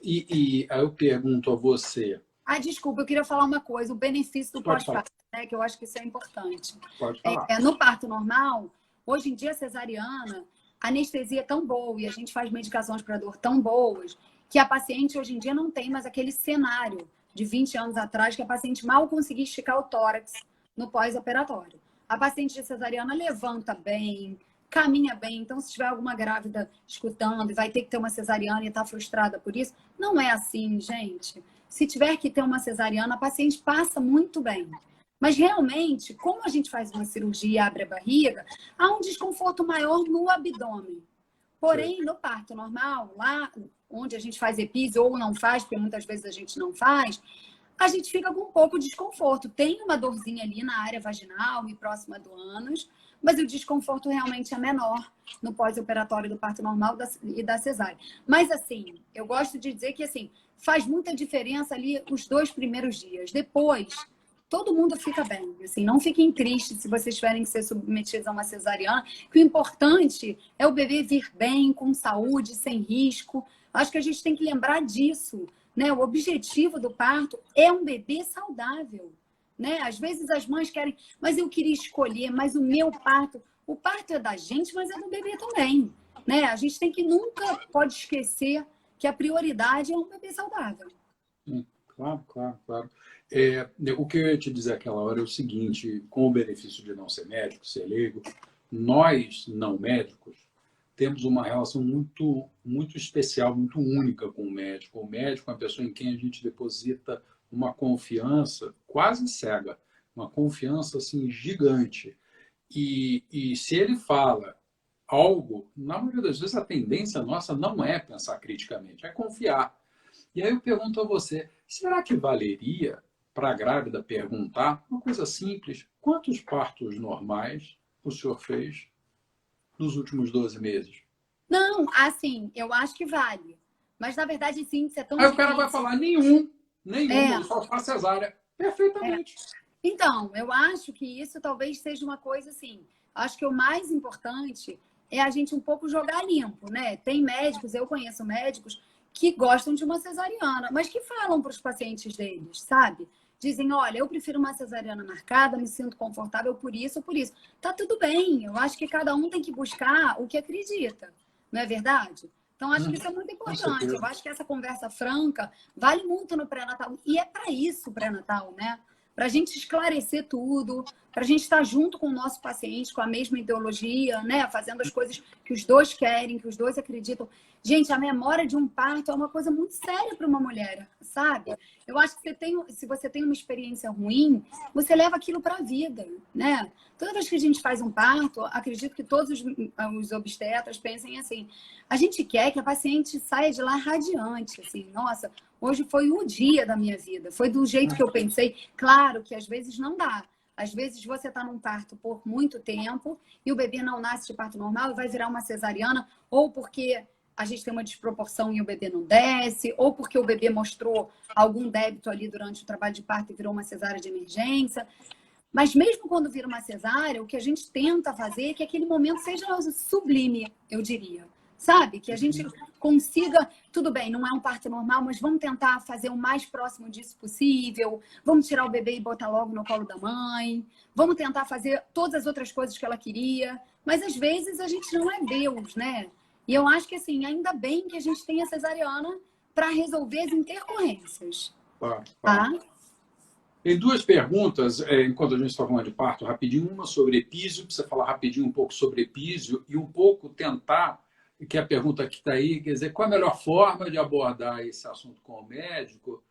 E aí eu pergunto a você... Desculpa, eu queria falar uma coisa. O benefício do pós-parto, né? Que eu acho que isso é importante. Pode falar. No parto normal, hoje em dia, a cesariana, a anestesia é tão boa e a gente faz medicações para dor tão boas que a paciente hoje em dia não tem mais aquele cenário de 20 anos atrás que a paciente mal conseguia esticar o tórax no pós-operatório. A paciente de cesariana levanta bem, caminha bem. Então, se tiver alguma grávida escutando e vai ter que ter uma cesariana e está frustrada por isso, não é assim, gente. Se tiver que ter uma cesariana, a paciente passa muito bem. Mas, realmente, como a gente faz uma cirurgia e abre a barriga, há um desconforto maior no abdômen. Porém, no parto normal, lá onde a gente faz EPIS ou não faz, porque muitas vezes a gente não faz, a gente fica com um pouco de desconforto. Tem uma dorzinha ali na área vaginal e próxima do ânus, mas o desconforto realmente é menor no pós-operatório do parto normal e da cesárea. Mas, assim, eu gosto de dizer que, assim, faz muita diferença ali os 2 primeiros dias. Depois, todo mundo fica bem. Assim, não fiquem tristes se vocês tiverem que ser submetidos a uma cesariana, que o importante é o bebê vir bem, com saúde, sem risco. Acho que a gente tem que lembrar disso, né? O objetivo do parto é um bebê saudável, né? Às vezes as mães querem, mas eu queria escolher, mas o meu parto... O parto é da gente, mas é do bebê também, né? A gente tem que nunca pode esquecer que a prioridade é um bebê saudável. Claro. O que eu ia te dizer aquela hora é o seguinte, com o benefício de não ser médico, ser leigo, nós, não médicos, temos uma relação muito especial, muito única com o médico. O médico é uma pessoa em quem a gente deposita uma confiança quase cega, uma confiança assim, gigante. E se ele fala algo, na maioria das vezes a tendência nossa não é pensar criticamente, é confiar. E aí eu pergunto a você, será que valeria para a grávida perguntar uma coisa simples? Quantos partos normais o senhor fez nos últimos 12 meses? Não, assim, eu acho que vale. Mas, na verdade, sim, isso é tão Aí difícil. o cara vai falar, nenhum, só faz cesárea. Perfeitamente. Então, eu acho que isso talvez seja uma coisa assim. Acho que o mais importante é a gente um pouco jogar limpo, né? Tem médicos, eu conheço médicos que gostam de uma cesariana, mas que falam para os pacientes deles, sabe? Dizem, olha, eu prefiro uma cesariana marcada, me sinto confortável por isso ou por isso. Tá tudo bem, eu acho que cada um tem que buscar o que acredita, não é verdade? Então, acho que isso é muito importante. Eu acho que essa conversa franca vale muito no pré-natal. E é para isso o pré-natal, né? Para a gente esclarecer tudo, para a gente estar junto com o nosso paciente, com a mesma ideologia, né? Fazendo as coisas que os dois querem, que os dois acreditam. Gente, a memória de um parto é uma coisa muito séria para uma mulher, sabe? Eu acho que se você tem uma experiência ruim, você leva aquilo para a vida, né? Toda vez que a gente faz um parto, acredito que todos os obstetras pensem assim, a gente quer que a paciente saia de lá radiante, assim, nossa, hoje foi o dia da minha vida, foi do jeito que eu pensei. Claro que às vezes não dá. Às vezes você está num parto por muito tempo e o bebê não nasce de parto normal e vai virar uma cesariana, ou porque a gente tem uma desproporção e o bebê não desce, ou porque o bebê mostrou algum débito ali durante o trabalho de parto e virou uma cesárea de emergência. Mas mesmo quando vira uma cesárea, o que a gente tenta fazer é que aquele momento seja sublime, eu diria. Sabe? Que a gente consiga... Tudo bem, não é um parto normal, mas vamos tentar fazer o mais próximo disso possível. Vamos tirar o bebê e botar logo no colo da mãe. Vamos tentar fazer todas as outras coisas que ela queria. Mas, às vezes, a gente não é Deus, né? E eu acho que, assim, ainda bem que a gente tem a cesariana para resolver as intercorrências. Claro. Tá? Tem duas perguntas, enquanto a gente está falando de parto, rapidinho. Uma sobre epísio, para você falar rapidinho um pouco sobre epísio e um pouco tentar, que é a pergunta que está aí, quer dizer, qual a melhor forma de abordar esse assunto com o médico,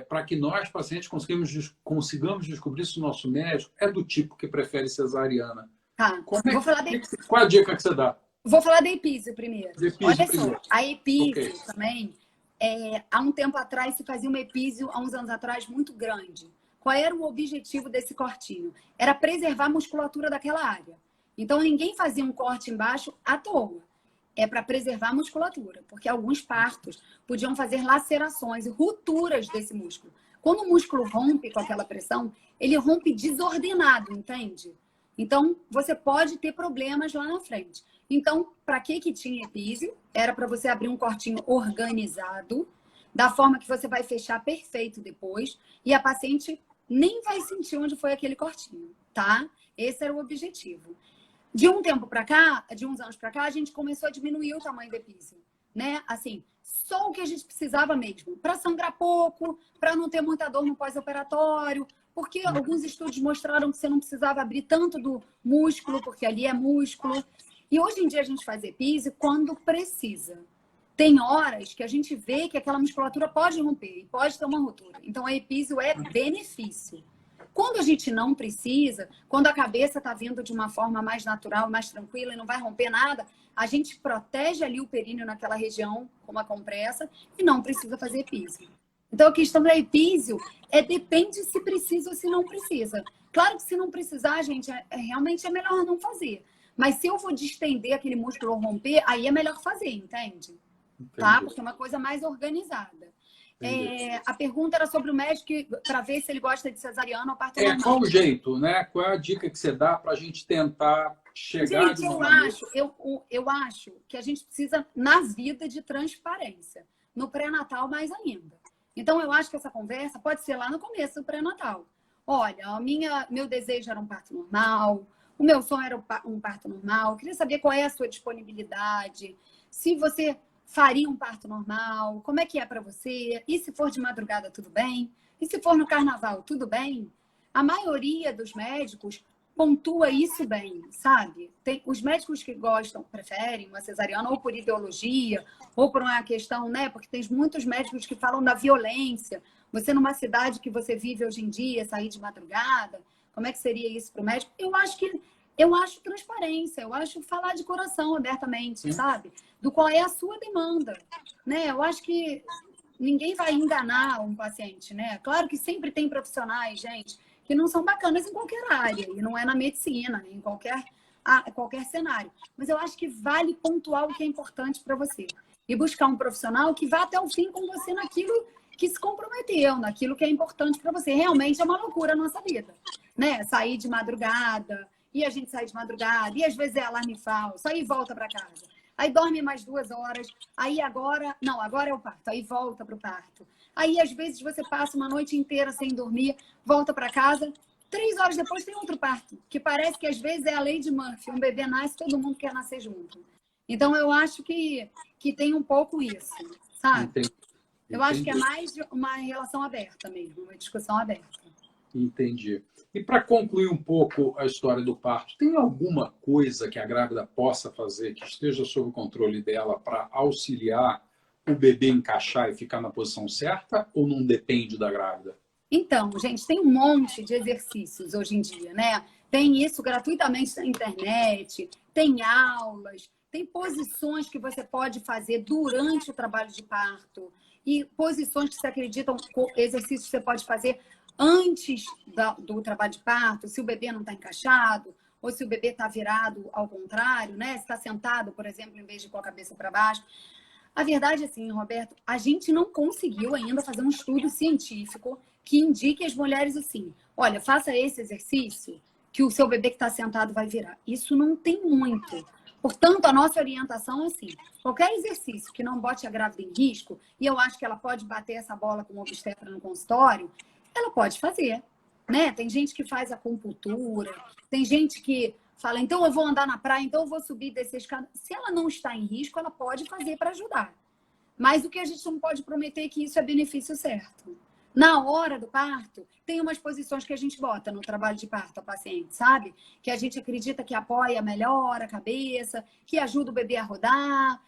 para que nós, pacientes, consigamos descobrir se o nosso médico é do tipo que prefere cesariana. Tá, vou falar de... Qual a dica que você dá? Vou falar da epísio primeiro. De epísio Olha primeiro. só, a epísio Okay. também, há um tempo atrás se fazia uma epísio, há uns anos atrás, muito grande. Qual era o objetivo desse cortinho? Era preservar a musculatura daquela área. Então, ninguém fazia um corte embaixo à toa. É para preservar a musculatura, porque alguns partos podiam fazer lacerações e rupturas desse músculo. Quando o músculo rompe com aquela pressão, ele rompe desordenado, entende? Então, você pode ter problemas lá na frente. Então, para que tinha epísio? Era para você abrir um cortinho organizado, da forma que você vai fechar perfeito depois, e a paciente nem vai sentir onde foi aquele cortinho, tá? Esse era o objetivo. De um tempo para cá, de uns anos para cá, a gente começou a diminuir o tamanho do epísio, né? Assim, só o que a gente precisava mesmo, para sangrar pouco, para não ter muita dor no pós-operatório, porque alguns estudos mostraram que você não precisava abrir tanto do músculo, porque ali é músculo. E hoje em dia a gente faz epísio quando precisa. Tem horas que a gente vê que aquela musculatura pode romper e pode ter uma ruptura. Então, a epísio é benefício. Quando a gente não precisa, quando a cabeça está vindo de uma forma mais natural, mais tranquila e não vai romper nada, a gente protege ali o períneo naquela região com uma compressa e não precisa fazer epísio. Então, a questão da epísio depende se precisa ou se não precisa. Claro que se não precisar, gente, realmente é melhor não fazer. Mas se eu vou distender aquele músculo ou romper, aí é melhor fazer, entende? Tá? Porque é uma coisa mais organizada. A pergunta era sobre o médico para ver se ele gosta de cesariana ou parto normal. Qual o jeito, né? Qual é a dica que você dá para a gente tentar chegar gente, eu acho que a gente precisa, na vida, de transparência. No pré-natal, mais ainda. Então, eu acho que essa conversa pode ser lá no começo do pré-natal. Olha, meu desejo era um parto normal, o meu sonho era um parto normal. Eu queria saber qual é a sua disponibilidade, se você faria um parto normal, como é que é para você, e se for de madrugada, tudo bem? E se for no carnaval, tudo bem? A maioria dos médicos pontua isso bem, sabe? Tem os médicos que gostam, preferem uma cesariana ou por ideologia, ou por uma questão, né? Porque tem muitos médicos que falam da violência. Você numa cidade que você vive hoje em dia, sair de madrugada, como é que seria isso para o médico? Eu acho transparência, eu acho falar de coração abertamente, sabe? Do qual é a sua demanda, né? Eu acho que ninguém vai enganar um paciente, né? Claro que sempre tem profissionais, gente, que não são bacanas em qualquer área, e não é na medicina, em qualquer cenário. Mas eu acho que vale pontuar o que é importante para você. E buscar um profissional que vá até o fim com você naquilo que se comprometeu, naquilo que é importante para você. Realmente é uma loucura a nossa vida, né? Sair de madrugada, e a gente sai de madrugada, e às vezes é alarme falso, aí volta para casa. Aí dorme mais 2 horas, aí agora é o parto, aí volta para o parto. Aí, às vezes, você passa uma noite inteira sem dormir, volta para casa, 3 horas depois tem outro parto, que parece que às vezes é a lei de Murphy, um bebê nasce, todo mundo quer nascer junto. Então, eu acho que tem um pouco isso, sabe? Entendi. Eu acho que é mais uma relação aberta mesmo, uma discussão aberta. Entendi. E para concluir um pouco a história do parto, tem alguma coisa que a grávida possa fazer que esteja sob o controle dela para auxiliar o bebê encaixar e ficar na posição certa ou não depende da grávida? Então, gente, tem um monte de exercícios hoje em dia, né? Tem isso gratuitamente na internet, tem aulas, tem posições que você pode fazer durante o trabalho de parto e posições que você acreditam, exercícios que você pode fazer antes do trabalho de parto, se o bebê não está encaixado, ou se o bebê está virado ao contrário, né? Se está sentado, por exemplo, em vez de com a cabeça para baixo. A verdade é assim, Roberto, a gente não conseguiu ainda fazer um estudo científico que indique às mulheres assim, olha, faça esse exercício que o seu bebê que está sentado vai virar. Isso não tem muito. Portanto, a nossa orientação é assim, qualquer exercício que não bote a grávida em risco, e eu acho que ela pode bater essa bola com o obstetra no consultório, ela pode fazer, né? Tem gente que faz acupuntura, tem gente que fala, então eu vou andar na praia, então eu vou subir e descer escada. Se ela não está em risco, ela pode fazer para ajudar. Mas o que a gente não pode prometer é que isso é benefício certo. na hora do parto, tem umas posições que a gente bota no trabalho de parto a paciente, sabe? Que a gente acredita que apoia melhor a cabeça, que ajuda o bebê a rodar.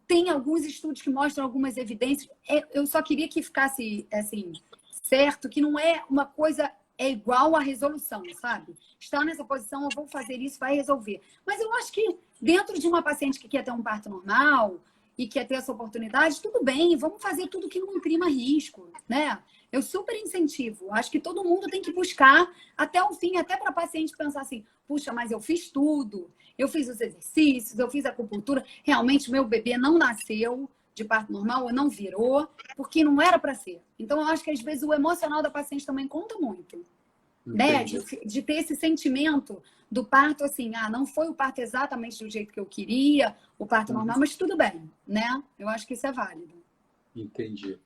Tem alguns estudos que mostram algumas evidências. Eu só queria que ficasse, assim, certo, que não é uma coisa igual à resolução, sabe? Está nessa posição, eu vou fazer isso, vai resolver. Mas eu acho que dentro de uma paciente que quer ter um parto normal e quer ter essa oportunidade, tudo bem, vamos fazer tudo que não imprima risco, né? Eu super incentivo. Acho que todo mundo tem que buscar até o fim, até para a paciente pensar assim, puxa, mas eu fiz tudo, eu fiz os exercícios, eu fiz a acupuntura, realmente meu bebê não nasceu de parto normal, ou não virou, porque não era para ser. Então, eu acho que às vezes o emocional da paciente também conta muito, né? De ter esse sentimento do parto, assim, não foi o parto exatamente do jeito que eu queria, o parto normal, mas tudo bem, né? Eu acho que isso é válido. Entendi.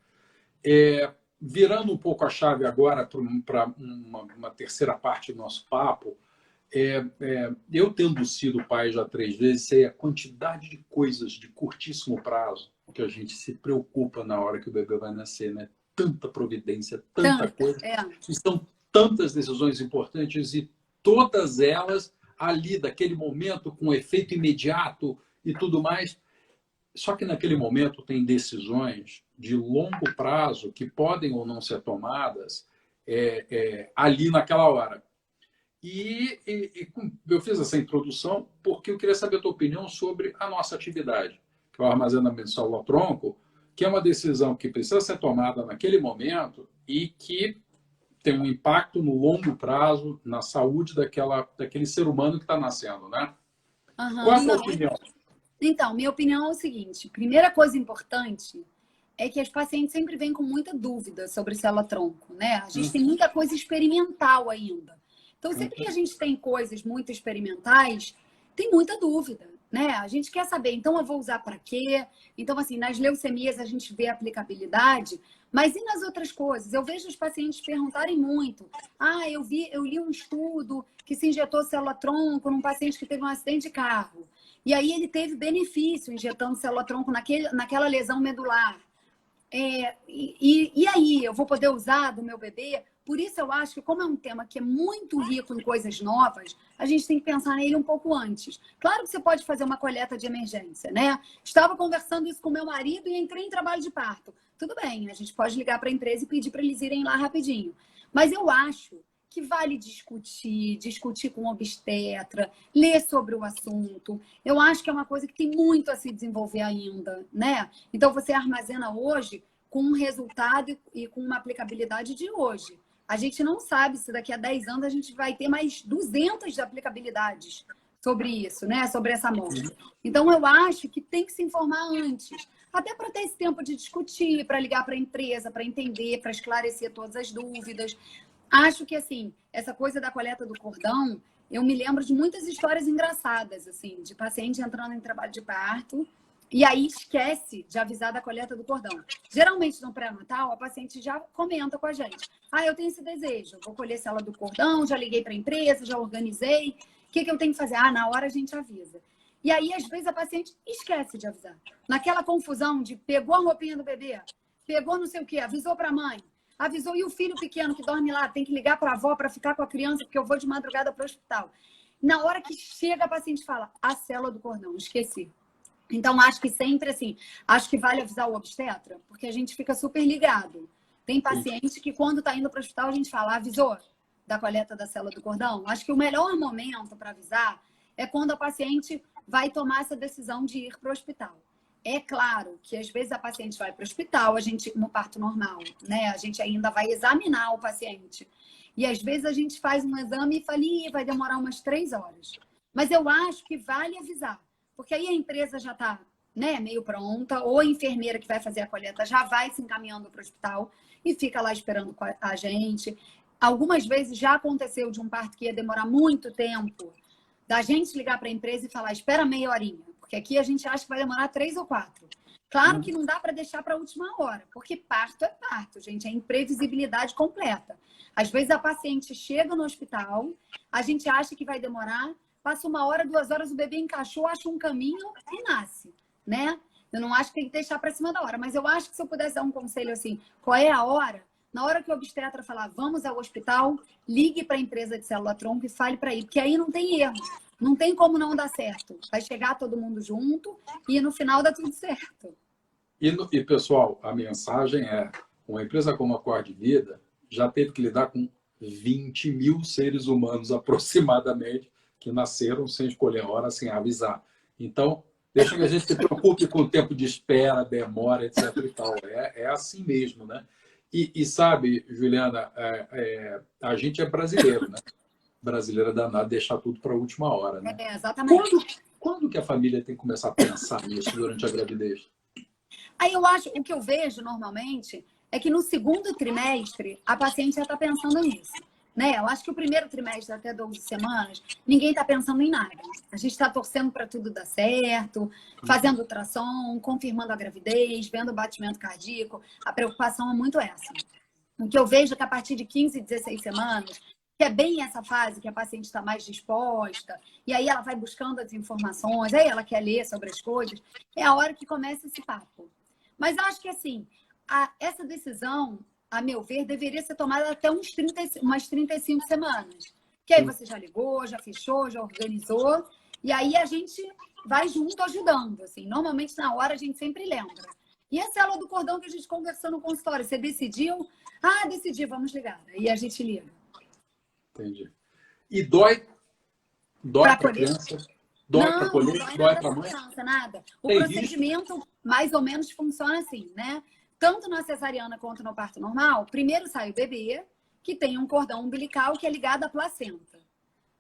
Virando um pouco a chave agora para uma terceira parte do nosso papo, eu tendo sido pai já 3 vezes, sei a quantidade de coisas de curtíssimo prazo que a gente se preocupa na hora que o bebê vai nascer, né? Tanta providência, tanta coisa. São tantas decisões importantes e todas elas ali, daquele momento, com efeito imediato e tudo mais. Só que naquele momento tem decisões de longo prazo que podem ou não ser tomadas ali naquela hora. E eu fiz essa introdução porque eu queria saber a tua opinião sobre a nossa atividade, que é o armazenamento célula-tronco, que é uma decisão que precisa ser tomada naquele momento e que tem um impacto no longo prazo na saúde daquele ser humano que está nascendo, né? Qual é a tua opinião? Então, minha opinião é o seguinte: primeira coisa importante é que as pacientes sempre vêm com muita dúvida sobre célula-tronco, né? A gente tem muita coisa experimental ainda. Então, sempre que a gente tem coisas muito experimentais, tem muita dúvida, né? A gente quer saber, então eu vou usar para quê? Então, assim, nas leucemias a gente vê a aplicabilidade, mas e nas outras coisas? Eu vejo os pacientes perguntarem muito. Eu li um estudo que se injetou célula-tronco num paciente que teve um acidente de carro. E aí ele teve benefício injetando célula-tronco naquela lesão medular. E aí, eu vou poder usar do meu bebê? Por isso eu acho que, como é um tema que é muito rico em coisas novas, a gente tem que pensar nele um pouco antes. Claro que você pode fazer uma coleta de emergência, né? Estava conversando isso com meu marido e entrei em trabalho de parto. Tudo bem, a gente pode ligar para a empresa e pedir para eles irem lá rapidinho. Mas eu acho que vale discutir com o obstetra, ler sobre o assunto. Eu acho que é uma coisa que tem muito a se desenvolver ainda, né? Então, você armazena hoje com um resultado e com uma aplicabilidade de hoje. A gente não sabe se daqui a 10 anos a gente vai ter mais 200 aplicabilidades sobre isso, né? Sobre essa amostra. Então, eu acho que tem que se informar antes. Até para ter esse tempo de discutir, para ligar para a empresa, para entender, para esclarecer todas as dúvidas. Acho que, assim, essa coisa da coleta do cordão, eu me lembro de muitas histórias engraçadas, assim, de paciente entrando em trabalho de parto e aí esquece de avisar da coleta do cordão. Geralmente, no pré-natal, a paciente já comenta com a gente. Eu tenho esse desejo, vou colher célula do cordão, já liguei para a empresa, já organizei. O que eu tenho que fazer? Na hora a gente avisa. E aí, às vezes, a paciente esquece de avisar. Naquela confusão de pegou a roupinha do bebê, pegou não sei o quê, avisou para a mãe. Avisou, e o filho pequeno que dorme lá, tem que ligar para a avó para ficar com a criança, porque eu vou de madrugada para o hospital. Na hora que chega, a paciente fala, a célula do cordão, esqueci. Então, acho que sempre, assim, acho que vale avisar o obstetra, porque a gente fica super ligado. Tem paciente que, quando está indo para o hospital, a gente fala, avisou da coleta da célula do cordão? Acho que o melhor momento para avisar é quando a paciente vai tomar essa decisão de ir para o hospital. É claro que às vezes a paciente vai para o hospital, a gente, no parto normal, né? A gente ainda vai examinar o paciente. E às vezes a gente faz um exame e fala, vai demorar umas 3 horas. Mas eu acho que vale avisar, porque aí a empresa já está, né, meio pronta, ou a enfermeira que vai fazer a coleta já vai se encaminhando para o hospital e fica lá esperando a gente. Algumas vezes já aconteceu de um parto que ia demorar muito tempo, da gente ligar para a empresa e falar, espera meia horinha. Porque aqui a gente acha que vai demorar 3 ou 4. Claro que não dá para deixar para a última hora, porque parto é parto, gente, é imprevisibilidade completa. Às vezes a paciente chega no hospital, a gente acha que vai demorar, passa 1 hora, 2 horas, o bebê encaixou, acha um caminho e nasce, né? Eu não acho que tem que deixar para cima da hora, mas eu acho que se eu pudesse dar um conselho assim, qual é a hora? na hora que o obstetra falar, vamos ao hospital, ligue para a empresa de célula-tronco e fale para ir, porque aí não tem erro. Não tem como não dar certo. Vai chegar todo mundo junto e no final dá tudo certo. E pessoal, a mensagem é, uma empresa como a Accord Vida já teve que lidar com 20 mil seres humanos aproximadamente que nasceram sem escolher a hora, sem avisar. Então, deixa que a gente se preocupe com o tempo de espera, demora, etc. e tal. É assim mesmo, né? E sabe, Juliana, a gente é brasileiro, né? Brasileira danada, deixar tudo para a última hora, né? Exatamente. Quando que a família tem que começar a pensar nisso durante a gravidez? Aí eu acho, o que eu vejo normalmente é que no segundo trimestre a paciente já está pensando nisso. Né? Eu acho que o primeiro trimestre, até 12 semanas, ninguém está pensando em nada. A gente está torcendo para tudo dar certo, fazendo ultrassom, confirmando a gravidez, vendo o batimento cardíaco. A preocupação é muito essa. O que eu vejo é que a partir de 15, 16 semanas, que é bem essa fase que a paciente está mais disposta, e aí ela vai buscando as informações, aí ela quer ler sobre as coisas, é a hora que começa esse papo. Mas eu acho que, assim, essa decisão, a meu ver, deveria ser tomada até umas 35 semanas. Que aí você já ligou, já fechou, já organizou, e aí a gente vai junto ajudando. Assim. Normalmente, na hora, a gente sempre lembra. E a célula do cordão que a gente conversou no consultório, você decidiu? Ah, decidi, vamos ligar. Aí a gente liga. Entendi. E dói para a criança? Dói para colher? Dói para a mãe? Nada. O procedimento, mais ou menos, funciona assim, né? Tanto na cesariana quanto no parto normal, primeiro sai o bebê, que tem um cordão umbilical que é ligado à placenta.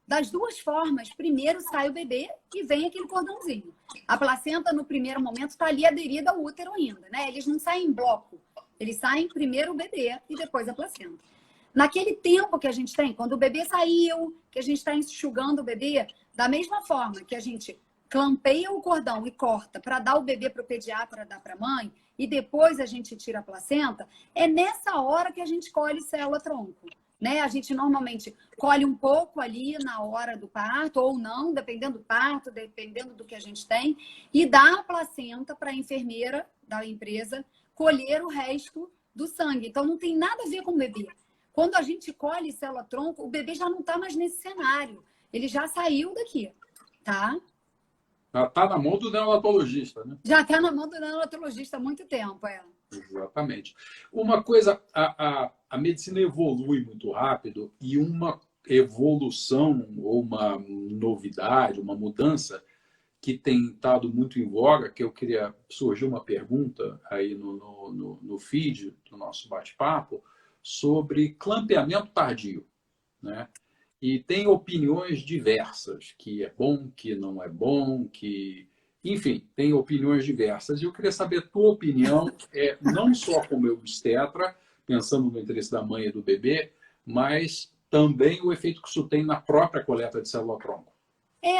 Das duas formas, primeiro sai o bebê e vem aquele cordãozinho. A placenta, no primeiro momento, está ali aderida ao útero ainda, né? Eles não saem em bloco. Eles saem primeiro o bebê e depois a placenta. Naquele tempo que a gente tem, quando o bebê saiu, que a gente está enxugando o bebê, da mesma forma que a gente clampeia o cordão e corta para dar o bebê para o pediatra, dar para a mãe, e depois a gente tira a placenta, é nessa hora que a gente colhe célula-tronco. Né? A gente normalmente colhe um pouco ali na hora do parto, ou não, dependendo do parto, dependendo do que a gente tem, e dá a placenta para a enfermeira da empresa colher o resto do sangue. Então, não tem nada a ver com o bebê. Quando a gente colhe célula-tronco, o bebê já não está mais nesse cenário. Ele já saiu daqui, tá? Já está na mão do neonatologista, né? Já está na mão do neonatologista há muito tempo, Exatamente. Uma coisa, a medicina evolui muito rápido e uma evolução ou uma novidade, uma mudança que tem estado muito em voga, que eu queria... Surgiu uma pergunta aí no feed do nosso bate-papo sobre clampeamento tardio, né? E tem opiniões diversas, que é bom, que não é bom, que... Enfim, tem opiniões diversas. E eu queria saber a tua opinião, não só como obstetra, pensando no interesse da mãe e do bebê, mas também o efeito que isso tem na própria coleta de célula-tronco.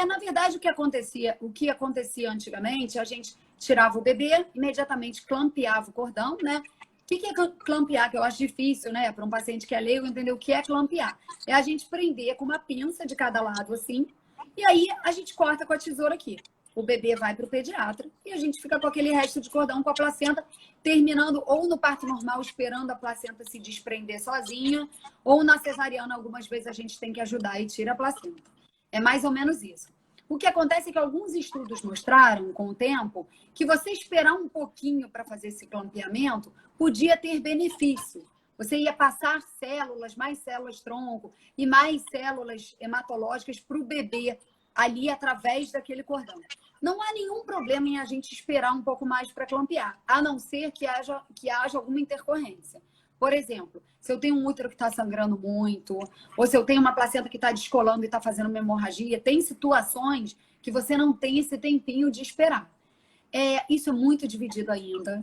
Na verdade, o que acontecia antigamente, a gente tirava o bebê, imediatamente clampeava o cordão, né? O que é clampear? Que eu acho difícil, né? Para um paciente que é leigo entender o que é clampear. É a gente prender com uma pinça de cada lado, assim, e aí a gente corta com a tesoura aqui. O bebê vai para o pediatra e a gente fica com aquele resto de cordão com a placenta, terminando ou no parto normal, esperando a placenta se desprender sozinha, ou na cesariana, algumas vezes a gente tem que ajudar e tira a placenta. É mais ou menos isso. O que acontece é que alguns estudos mostraram, com o tempo, que você esperar um pouquinho para fazer esse clampeamento podia ter benefício. Você ia passar células, mais células-tronco e mais células hematológicas para o bebê ali através daquele cordão. Não há nenhum problema em a gente esperar um pouco mais para clampear, a não ser que haja alguma intercorrência. Por exemplo, se eu tenho um útero que está sangrando muito, ou se eu tenho uma placenta que está descolando e está fazendo uma hemorragia, tem situações que você não tem esse tempinho de esperar. Isso é muito dividido ainda.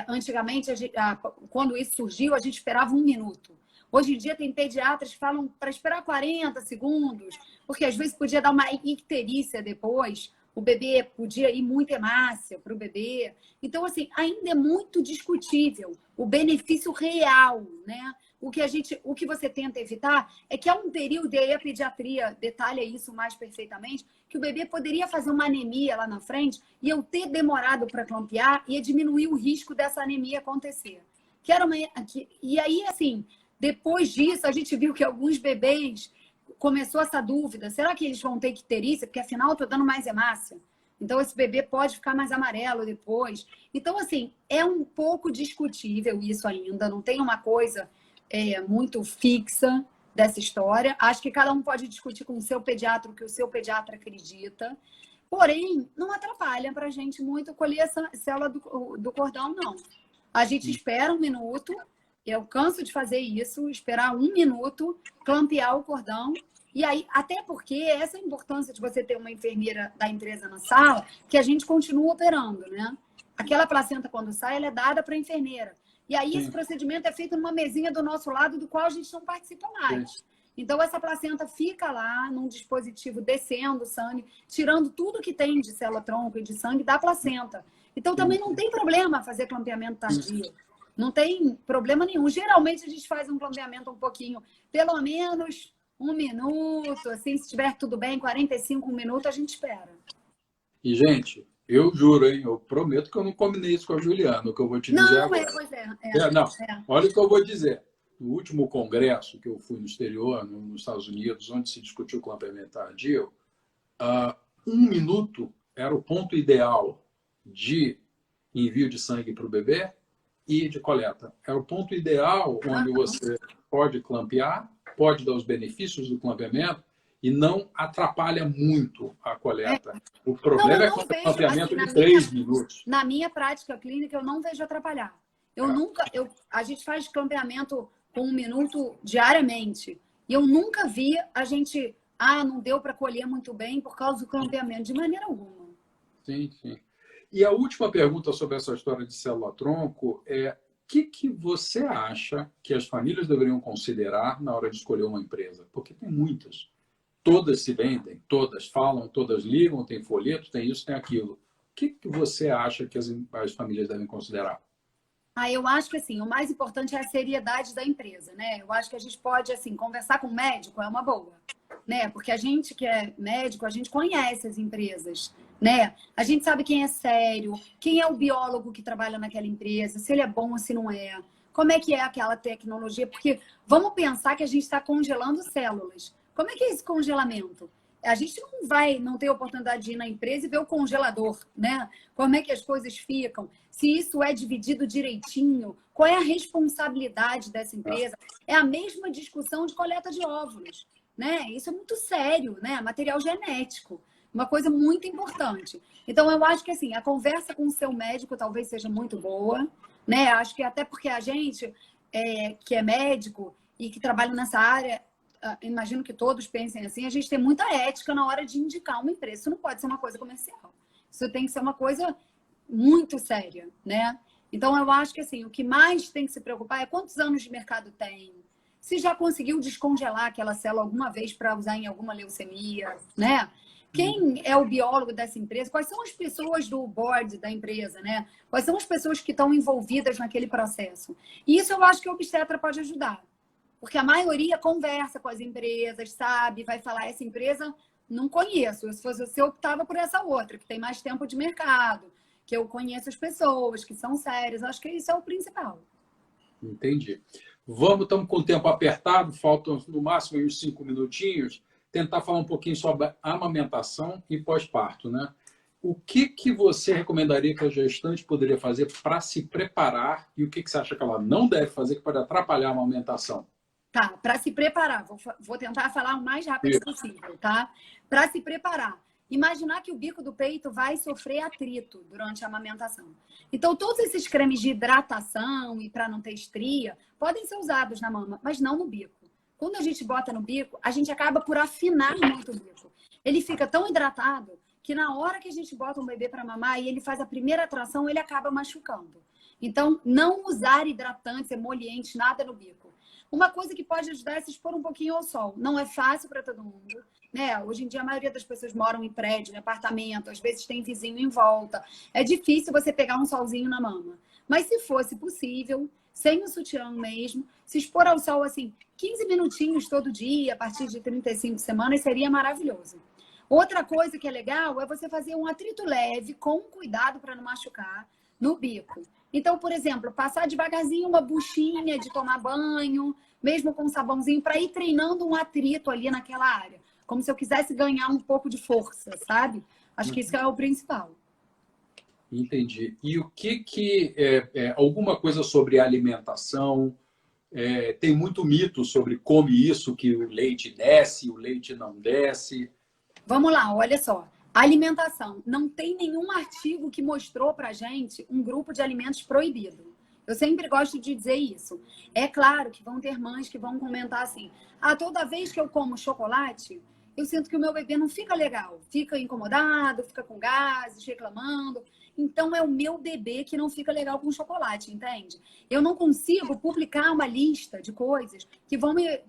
Antigamente, quando isso surgiu, a gente esperava 1 minuto. Hoje em dia, tem pediatras que falam para esperar 40 segundos, porque às vezes podia dar uma icterícia depois, o bebê podia ir muito hemácia para o bebê. Então, assim, ainda é muito discutível o benefício real, né? O que você tenta evitar é que há um período, e aí a pediatria detalha isso mais perfeitamente, que o bebê poderia fazer uma anemia lá na frente e eu ter demorado para clampear ia diminuir o risco dessa anemia acontecer. que era uma... E aí, assim, depois disso, a gente viu que alguns bebês começou essa dúvida, será que eles vão ter icterícia? Porque, afinal, eu estou dando mais hemácia. Então, esse bebê pode ficar mais amarelo depois. Então, assim, é um pouco discutível isso ainda. Não tem uma coisa muito fixa dessa história. Acho que cada um pode discutir com o seu pediatra o que o seu pediatra acredita. Porém, não atrapalha para a gente muito colher essa célula do cordão, não. A gente espera 1 minuto, eu canso de fazer isso, esperar 1 minuto, clampear o cordão. E aí, até porque essa é a importância de você ter uma enfermeira da empresa na sala, que a gente continua operando, né? Aquela placenta, quando sai, ela é dada para a enfermeira. E aí, esse procedimento é feito numa mesinha do nosso lado, do qual a gente não participa mais. Então, essa placenta fica lá num dispositivo descendo o sangue, tirando tudo que tem de célula-tronco e de sangue da placenta. Então, também não tem problema fazer clampeamento tardio. Não tem problema nenhum. Geralmente, a gente faz um clampeamento um pouquinho, pelo menos 1 minuto, assim, se estiver tudo bem, 45 minutos, a gente espera. E, gente, eu juro, hein? Eu prometo que eu não combinei isso com a Juliana, o que eu vou te dizer agora. Olha o que eu vou dizer. No último congresso que eu fui no exterior, nos Estados Unidos, onde se discutiu o clampeamento tardio, 1 minuto era o ponto ideal de envio de sangue para o bebê e de coleta. Era o ponto ideal onde você pode clampear, pode dar os benefícios do clampeamento e não atrapalha muito a coleta. O problema é com o clampeamento de 3 minutos. Na minha prática clínica, eu não vejo atrapalhar. A gente faz clampeamento com 1 minuto diariamente. E eu nunca vi a gente... não deu para colher muito bem por causa do clampeamento. De maneira alguma. Sim, sim. E a última pergunta sobre essa história de célula-tronco é: o que você acha que as famílias deveriam considerar na hora de escolher uma empresa? Porque tem muitas. Todas se vendem, todas falam, todas ligam, tem folheto, tem isso, tem aquilo. O que você acha que as famílias devem considerar? Eu acho que, assim, o mais importante é a seriedade da empresa, né? Eu acho que a gente pode, assim, conversar com o médico é uma boa, né? Porque a gente que é médico, a gente conhece as empresas, né? A gente sabe quem é sério, quem é o biólogo que trabalha naquela empresa, se ele é bom ou se não é, como é que é aquela tecnologia, porque vamos pensar que a gente está congelando células. Como é que é esse congelamento? A gente não ter oportunidade de ir na empresa e ver o congelador, né? Como é que as coisas ficam? Se isso é dividido direitinho, qual é a responsabilidade dessa empresa? É a mesma discussão de coleta de óvulos, né? Isso é muito sério, né? Material genético, uma coisa muito importante. Então, eu acho que, assim, a conversa com o seu médico talvez seja muito boa, né? Acho que até porque a gente que é médico e que trabalha nessa área, imagino que todos pensem assim, a gente tem muita ética na hora de indicar uma empresa. Isso não pode ser uma coisa comercial. Isso tem que ser uma coisa muito séria, né? Então, eu acho que, assim, o que mais tem que se preocupar é quantos anos de mercado tem, se já conseguiu descongelar aquela célula alguma vez para usar em alguma leucemia, né? Quem é o biólogo dessa empresa? Quais são as pessoas do board da empresa, né? Quais são as pessoas que estão envolvidas naquele processo? E isso eu acho que o obstetra pode ajudar. Porque a maioria conversa com as empresas, sabe? Vai falar, essa empresa não conheço. Se fosse você, optava por essa outra, que tem mais tempo de mercado, que eu conheço as pessoas, que são sérias. Acho que isso é o principal. Entendi. Estamos com o tempo apertado, faltam no máximo uns 5 minutinhos. Tentar falar um pouquinho sobre amamentação e pós-parto, né? O que você recomendaria que a gestante poderia fazer para se preparar e o que você acha que ela não deve fazer que pode atrapalhar a amamentação? Tá, para se preparar, vou tentar falar o mais rápido possível, tá? Para se preparar, imaginar que o bico do peito vai sofrer atrito durante a amamentação. Então, todos esses cremes de hidratação e para não ter estria podem ser usados na mama, mas não no bico. Quando a gente bota no bico, a gente acaba por afinar muito o bico. Ele fica tão hidratado que na hora que a gente bota um bebê para mamar e ele faz a primeira atração, ele acaba machucando. Então, não usar hidratantes, emolientes, nada no bico. Uma coisa que pode ajudar é se expor um pouquinho ao sol. Não é fácil para todo mundo, né? Hoje em dia, a maioria das pessoas moram em prédio, em apartamento, às vezes tem vizinho em volta. É difícil você pegar um solzinho na mama. Mas se fosse possível, sem o sutiã mesmo, se expor ao sol, assim, 15 minutinhos todo dia, a partir de 35 semanas, seria maravilhoso. Outra coisa que é legal é você fazer um atrito leve, com cuidado para não machucar, no bico. Então, por exemplo, passar devagarzinho uma buchinha de tomar banho, mesmo com sabãozinho, para ir treinando um atrito ali naquela área. Como se eu quisesse ganhar um pouco de força, sabe? Acho que isso é o principal. Entendi. E o que alguma coisa sobre alimentação? Tem muito mito sobre come isso, que o leite desce, o leite não desce. Vamos lá, olha só. Alimentação. Não tem nenhum artigo que mostrou pra gente um grupo de alimentos proibido. Eu sempre gosto de dizer isso. É claro que vão ter mães que vão comentar assim: ah, toda vez que eu como chocolate, eu sinto que o meu bebê não fica legal. Fica incomodado, fica com gases, reclamando. Então, é o meu bebê que não fica legal com chocolate, entende? Eu não consigo publicar uma lista de coisas que vão me...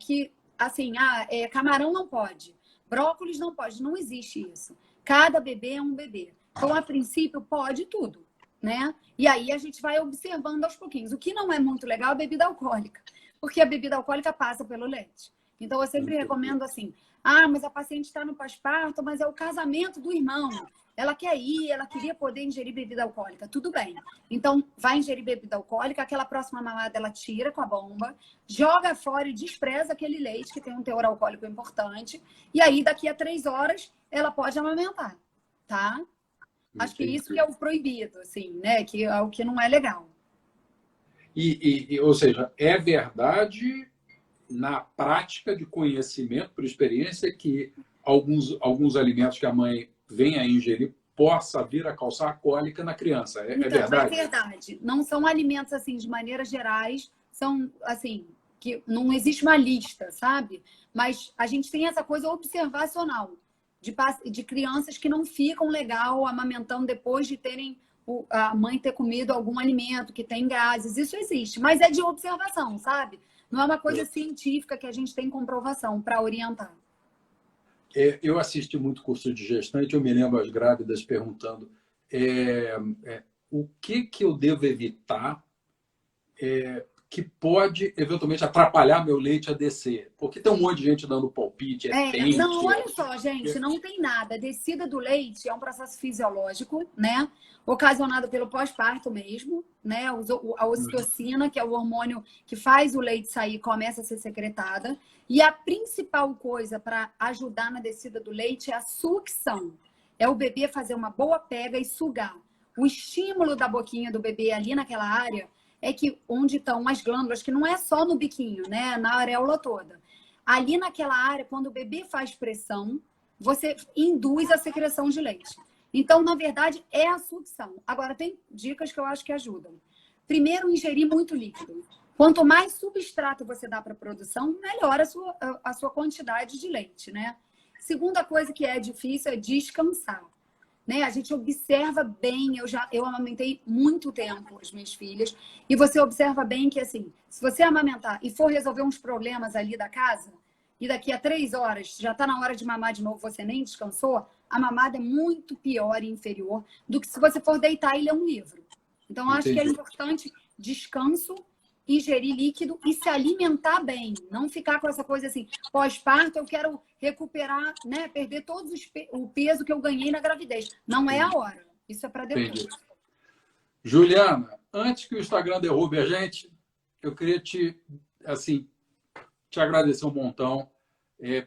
camarão não pode, brócolis não pode. Não existe isso. Cada bebê é um bebê. Então, a princípio, pode tudo, né? E aí a gente vai observando aos pouquinhos. O que não é muito legal é a bebida alcoólica, porque a bebida alcoólica passa pelo leite. Então, eu sempre recomendo assim: ah, mas a paciente está no pós-parto, mas é o casamento do irmão. Ela quer ir, ela queria poder ingerir bebida alcoólica. Tudo bem. Então, vai ingerir bebida alcoólica, aquela próxima mamada ela tira com a bomba, joga fora e despreza aquele leite que tem um teor alcoólico importante. E aí, daqui a 3 horas, ela pode amamentar, tá? Acho que isso que é o proibido, assim, né? Que é o que não é legal. Ou seja, é verdade na prática de conhecimento, por experiência, que alguns alimentos que a mãe venha a ingerir possa vir a causar cólica na criança. Então, verdade? É verdade. Não são alimentos, assim, de maneiras gerais, são, assim, que não existe uma lista, sabe? Mas a gente tem essa coisa observacional de crianças que não ficam legal amamentando depois de terem a mãe ter comido algum alimento que tem gases. Isso existe, mas é de observação, sabe? Não é uma coisa científica que a gente tem comprovação para orientar. Eu assisti muito curso de gestante, eu me lembro as grávidas perguntando o que eu devo evitar que pode, eventualmente, atrapalhar meu leite a descer. Porque tem um monte de gente dando palpite, pente. Não, olha só, gente, não tem nada. A descida do leite é um processo fisiológico, né? Ocasionado pelo pós-parto mesmo, né? A ocitocina, que é o hormônio que faz o leite sair, começa a ser secretada. E a principal coisa para ajudar na descida do leite é a sucção. É o bebê fazer uma boa pega e sugar. O estímulo da boquinha do bebê ali naquela área é que onde estão as glândulas, que não é só no biquinho, né? Na areola toda. Ali naquela área, quando o bebê faz pressão, você induz a secreção de leite. Então, na verdade, é a sucção. Agora, tem dicas que eu acho que ajudam. Primeiro, ingerir muito líquido. Quanto mais substrato você dá para a produção, melhor a sua quantidade de leite, né? Segunda coisa que é difícil é descansar. Né? A gente observa bem, eu amamentei muito tempo as minhas filhas, e você observa bem que, assim, se você amamentar e for resolver uns problemas ali da casa, e daqui a 3 horas já está na hora de mamar de novo, você nem descansou, a mamada é muito pior e inferior do que se você for deitar e ler um livro. Então, acho que é importante descanso, ingerir líquido e se alimentar bem. Não ficar com essa coisa assim, pós-parto eu quero recuperar, né, perder todo o peso que eu ganhei na gravidez. Não é a hora. Isso é para depois. Entendi. Juliana, antes que o Instagram derrube a gente, eu queria te agradecer um montão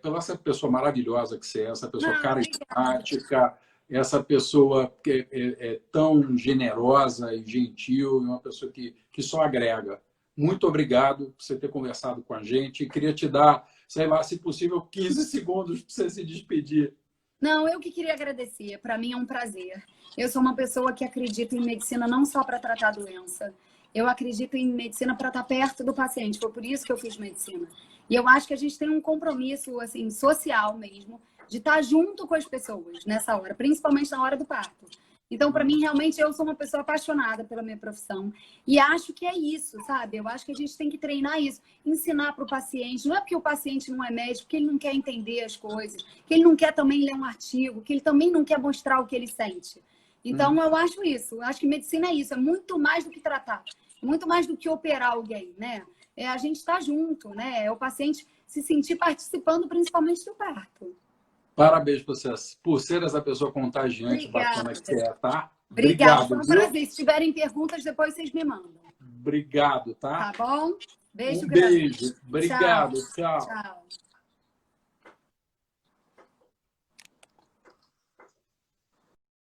pela essa pessoa maravilhosa que você é, essa pessoa carismática, essa pessoa que é tão generosa e gentil, uma pessoa que só agrega. Muito obrigado por você ter conversado com a gente. E queria te dar, sei lá, se possível, 15 segundos para você se despedir. Não, eu que queria agradecer. Para mim é um prazer. Eu sou uma pessoa que acredita em medicina não só para tratar doença. Eu acredito em medicina para estar perto do paciente. Foi por isso que eu fiz medicina. E eu acho que a gente tem um compromisso assim, social mesmo, de estar junto com as pessoas nessa hora, principalmente na hora do parto. Então, para mim, realmente, eu sou uma pessoa apaixonada pela minha profissão. E acho que é isso, sabe? Eu acho que a gente tem que treinar isso, ensinar para o paciente. Não é porque o paciente não é médico, que ele não quer entender as coisas, que ele não quer também ler um artigo, que ele também não quer mostrar o que ele sente. Então, eu acho isso. Eu acho que medicina é isso. É muito mais do que tratar. Muito mais do que operar alguém, né? É a gente estar junto, né? É o paciente se sentir participando, principalmente do parto. Parabéns por ser essa pessoa contagiante, Obrigada. bacana que você é, tá? Obrigada, foi um prazer. Se tiverem perguntas, depois vocês me mandam. Obrigado, tá? Tá bom? Beijo Um grande. beijo. Obrigado. Tchau. Tchau.